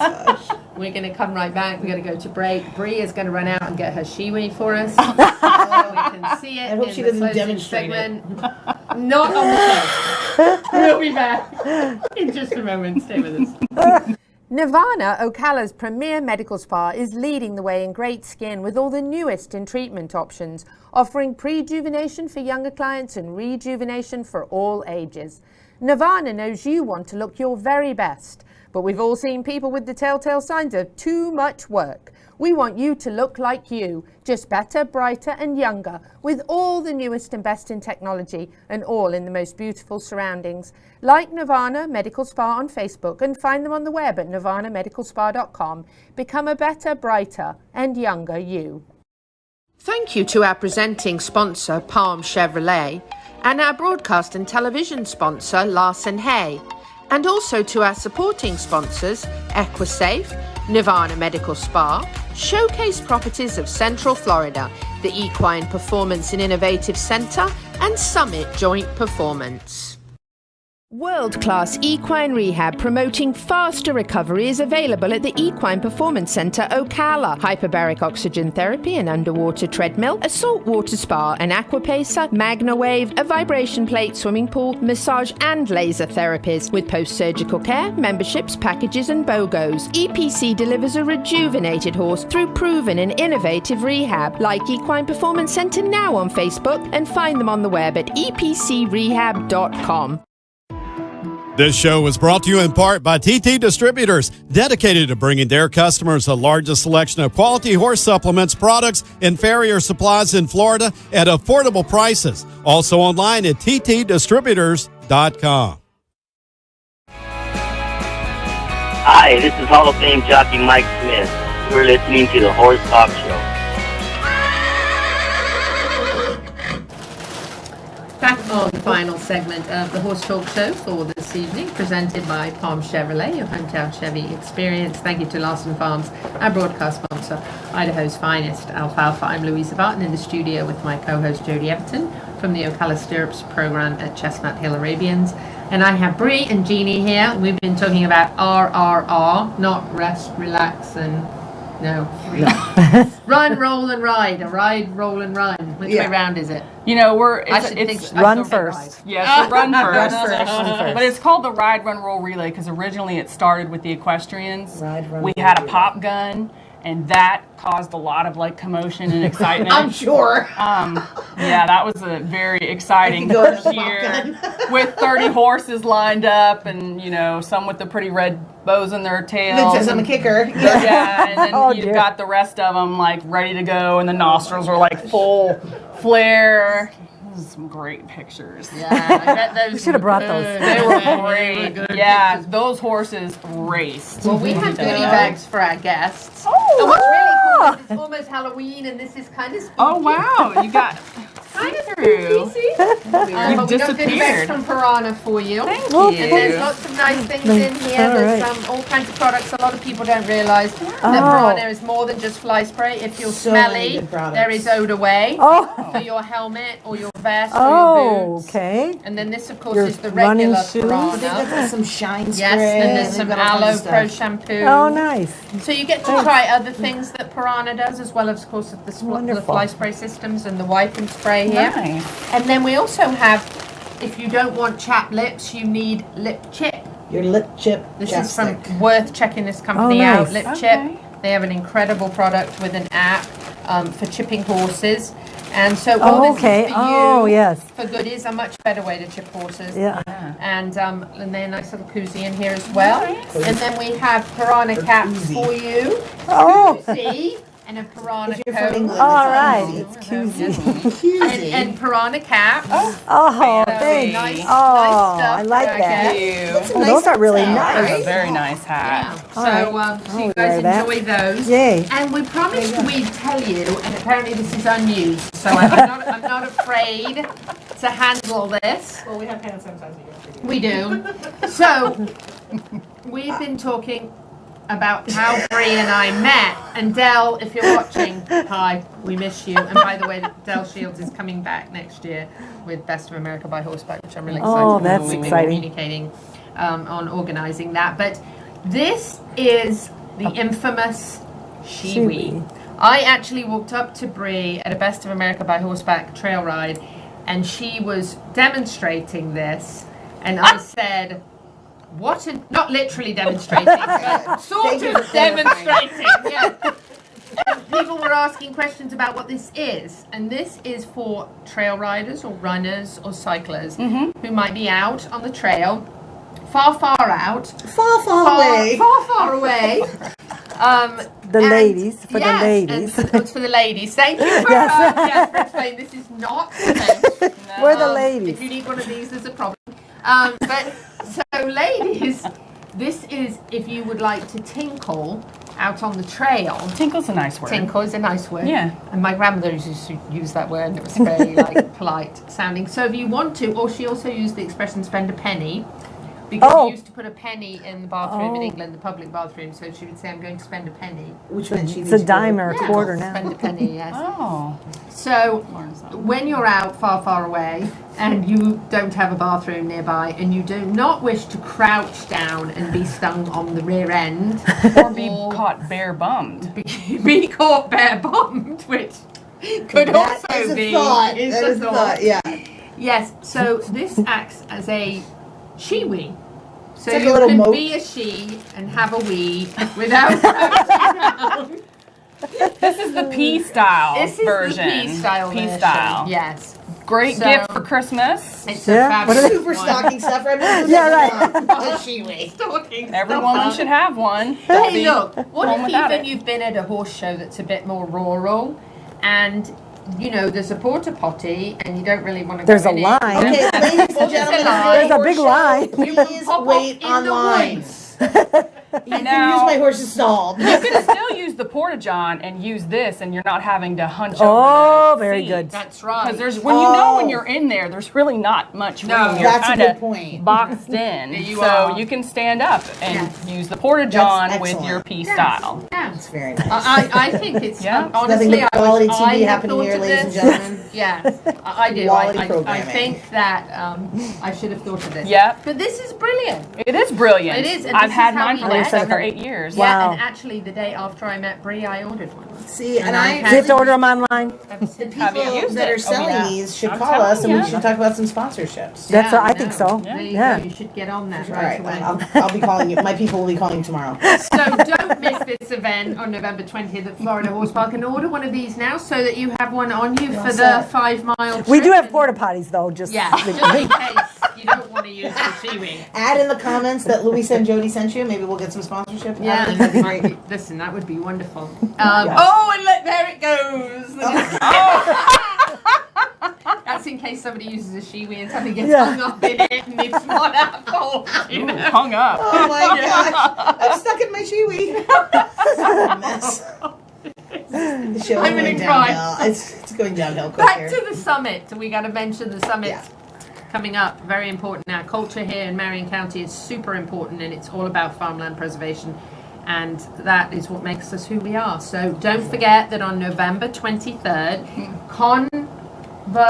We're going to come right back. We're going to go to break. Bree is going to run out and get her Shiwi for us. So we can see it. I hope in she the doesn't closing demonstrate segment. Not on the show. We'll be back in just a moment. Stay with us. Nirvana, Ocala's premier medical spa, is leading the way in great skin with all the newest in treatment options, offering prejuvenation for younger clients and rejuvenation for all ages. Nirvana knows you want to look your very best, but we've all seen people with the telltale signs of too much work. We want you to look like you, just better, brighter and younger, with all the newest and best in technology and all in the most beautiful surroundings. Like Nirvana Medical Spa on Facebook and find them on the web at nirvanamedicalspa.com. Become a better, brighter and younger you. Thank you to our presenting sponsor, Palm Chevrolet, and our broadcast and television sponsor, Larson Hay, and also to our supporting sponsors, Equisafe, Nirvana Medical Spa, Showcase Properties of Central Florida, the Equine Performance and Innovative Center, and Summit Joint Performance. World-class equine rehab promoting faster recovery is available at the Equine Performance Center Ocala. Hyperbaric oxygen therapy, an underwater treadmill, a saltwater spa, an aquapacer, MagnaWave, a vibration plate, swimming pool, massage and laser therapies with post-surgical care, memberships, packages and BOGOs. EPC delivers a rejuvenated horse through proven and innovative rehab. Like Equine Performance Center now on Facebook and find them on the web at epcrehab.com. This show was brought to you in part by TT Distributors, dedicated to bringing their customers the largest selection of quality horse supplements, products, and farrier supplies in Florida at affordable prices. Also online at ttdistributors.com. Hi, this is Hall of Fame jockey Mike Smith. You're listening to the Horse Talk Show. Back on the final segment of the Horse Talk Show for this evening, presented by Palm Chevrolet, your hometown Chevy experience. Thank you to Larson Farms, our broadcast sponsor, Idaho's finest alfalfa. I'm Louisa Barton in the studio with my co-host Jody Everton from the Ocala Stirrups program at Chestnut Hill Arabians. And I have Bree and Jeannie here. We've been talking about RRR, not rest, relax, and run, roll, and ride. A ride, roll, and run. Which way round is it? You know, it's run first. Yes, run first. But it's called the Ride, Run, Roll Relay because originally it started with the equestrians. We had a pop gun. And that caused a lot of like commotion and excitement. I'm sure. Yeah, that was a very exciting first year with 30 horses lined up, and you know, some with the pretty red bows in their tails. It says I'm a kicker. Yeah, and then you've got the rest of them like ready to go, and the nostrils were like full flare. Some great pictures. Yeah, I bet those. We should have brought those. They were great. Yeah, those horses raced. Well, we have goodie bags for our guests. Oh, and what's really cool is it's almost Halloween, and this is kind of spooky. Oh wow, you got kind of spooky. See? You've But we got goodie bags disappeared. from Piranha for you. Thank And you. there's lots of nice things in here. There's all kinds of products. A lot of people don't realise that Piranha is more than just fly spray. If you're smelly, there is Odor Way for your helmet or your vest or your boots. Okay. And then this, of course, Your is the running regular shoes? Piranha. I think that's got some shine spray. Yes, and there's some They've got all kinds Aloe of Pro stuff. shampoo. Oh, nice. So you get to try other things that Piranha does, as well as, of course, the fly spray systems and the wipe and spray here. Nice. And then we also have, if you don't want chapped lips, you need Lip Chip. Your lip chip. This chapstick. is from Worth checking this company out. Lip Chip. They have an incredible product with an app for chipping horses. And so all this is for you. Oh, yes. For goodies, a much better way to chip horses. Yeah. And they're a nice little koozie in here as well. And then we have Piranha caps for you. Oh. Koozie and a Piranha coat. All right. It's koozie. And Piranha caps. Oh, thanks. Nice Oh, stuff I like for that. guests. Oh, those are really That was nice. a very nice hat. So, All so you I'll guys wear that. enjoy those. Yay. And we promised we'd tell you, and apparently this is unused, so I'm not afraid to handle this. Well, we have hand sanitizer. We do. So, we've been talking about how Bree and I met. And Del, if you're watching, hi, we miss you. And by the way, Del Shields is coming back next year with Best of America by Horseback, which I'm really excited Oh, about. that's We've been exciting. communicating on organising that. But this is the infamous Shiwi. I actually walked up to Bree at a Best of America by Horseback trail ride, and she was demonstrating this, and I said, what? Not literally demonstrating, but sort of demonstrating. Yeah. And people were asking questions about what this is, and this is for trail riders or runners or cyclists who might be out on the trail, far out, far away. The ladies, for the ladies. It's for the ladies. Thank you for, Yes. for explaining. This is not for men. We're the ladies. If you need one of these, there's a problem. But so, ladies, this is if you would like to tinkle out on the trail. Tinkle's a nice word. Tinkle is a nice word. Yeah. And my grandmother used to use that word, and it was very polite sounding. So if you want to, or she also used the expression "spend a penny." Because she used to put a penny in the bathroom in England, the public bathroom, so she would say, I'm going to spend a penny. Which meant she It's a dime or a quarter now. Spend a penny, yes. Oh. So when you're out far away and you don't have a bathroom nearby and you do not wish to crouch down and be stung on the rear end Or be caught bare bummed. be caught bare bummed, which could That also is a be thought. is That a is a thought, yeah. Yes, so this acts as a shiwi. So It's like a you little can moat. be a she and have a wee without crouching down. This is the P style This is version. the P style P version. style. Yes. Great So- gift for Christmas. It's a fabulous Super stocking stuffer. Yeah, Shiwi. Stocking Every stuffer. woman should have one. But hey, look, what home if without even it. you've been at a horse show that's a bit more rural and you know, there's a porta potty and you don't really want to There's go a in line. it. Okay, ladies and gentlemen, There's a big line. You can Please pop wait off in the online. woods. You can use my horse's stall. You can still use the porta-john and use this, and you're not having to hunch over. Oh, very good. That's right. Because there's when you're in there, there's really not much room. No, you're that's a kind good of point. boxed in. You so are. you can stand up and use the porta-john That's with excellent. your P style. That's very nice. I think it's Yeah. honestly Nothing but quality I TV have happening thought here, of ladies and this. gentlemen. Yeah, I do. Quality I programming. think that I should have thought of this. Yeah. But this is brilliant. It is brilliant. It is. And I've this had is how mine we for like met. 7 or 8 years. Yeah, Wow. and actually the day after I met Bree, I ordered one. See, and I I Do you have to order them online? the Have you people used that it? are selling yeah. these should I'm call telling us, and you. we should talk about some sponsorships. That's Yeah, what I think so. There you Yeah. go. You should get on that All right right, away. I'll be calling you. My people will be calling tomorrow. So don't miss this event on November 20th at Florida Horse Park, and order one of these now so that you have one on you for the 5-mile trip. We do have porta potties though, just Yeah, just in case you don't want to use the She-Wing. Add in the comments that Louis and Jody sent you. Maybe we'll get some sponsorship. Yeah, I think that'd be great. listen, that would be wonderful. Oh, and look, there it goes. That's in case somebody uses a She-Wing and somebody gets hung up in it and it's not at fault. You know? Hung up. Oh my gosh, I'm stuck in my Shiwi. A mess. The show is I'm going gonna cry. downhill. It's going downhill quick Back here. to the summit. We got to mention the summit Yeah. coming up. Very important now. Culture here in Marion County is super important, and it's all about farmland preservation. And that is what makes us who we are. So don't forget that on November 23rd,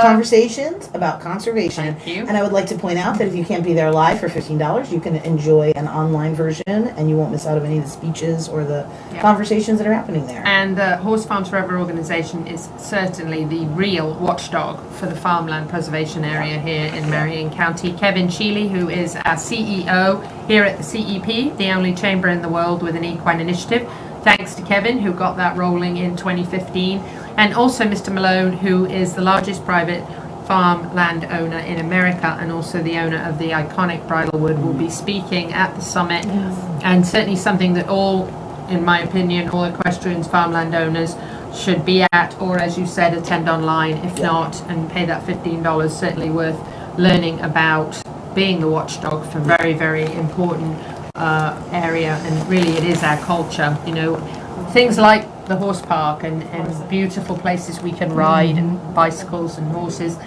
Conversations about conservation. Thank you. And I would like to point out that if you can't be there live for $15, you can enjoy an online version, and you won't miss out on any of the speeches or the conversations that are happening there. And the Horse Farms Forever organization is certainly the real watchdog for the farmland preservation area here in Marion County. Kevin Sheely, who is our CEO here at the CEP, the only chamber in the world with an equine initiative. Thanks to Kevin, who got that rolling in 2015. And also Mr. Malone, who is the largest private farmland owner in America and also the owner of the iconic Bridlewood, will be speaking at the summit. And certainly something that all, in my opinion, all equestrians, farmland owners should be at, or as you said, attend online, if not, and pay that $15. Certainly worth learning about being the watchdog for very, very important area. And really it is our culture, you know, things like the horse park and beautiful places we can ride, and bicycles and horses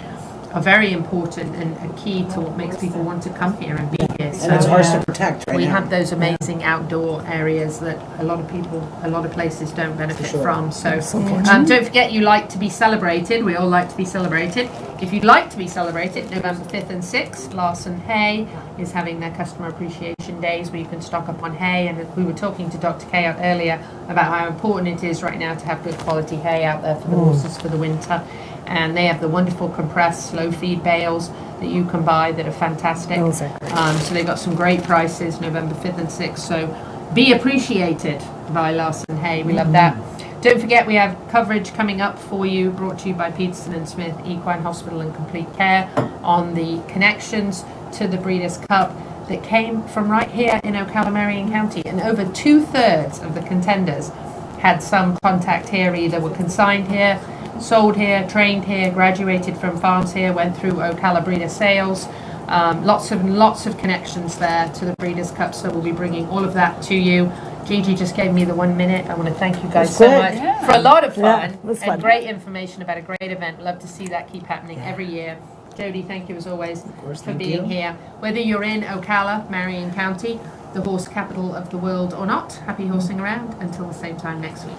are very important and a key to what makes people want to come here and be here. And it's ours to protect right we now. have those amazing outdoor areas that a lot of people, a lot of places don't benefit from. So don't forget, you like to be celebrated. We all like to be celebrated. If you'd like to be celebrated, November 5th and 6th, Larson Hay is having their customer appreciation days where you can stock up on hay. And we were talking to Dr. Cayot earlier about how important it is right now to have good quality hay out there for the horses for the winter. And they have the wonderful compressed slow feed bales that you can buy that are fantastic. So they've got some great prices November 5th and 6th. So be appreciated by Larson Hay. We love that. Don't forget, we have coverage coming up for you, brought to you by Peterson and Smith Equine Hospital and Complete Care, on the connections to the Breeders' Cup that came from right here in Ocala, Marion County. And over 2/3 of the contenders had some contact here, either were consigned here, sold here, trained here, graduated from farms here, went through Ocala Breeder Sales. Lots of connections there to the Breeders' Cup, so we'll be bringing all of that to you. Gigi just gave me the 1 minute. I want to thank you guys so much for a lot of fun and great information about a great event. Love to see that keep happening every year. Jody, thank you as always for being here. Whether you're in Ocala, Marion County, the horse capital of the world or not, happy horsing around until the same time next week.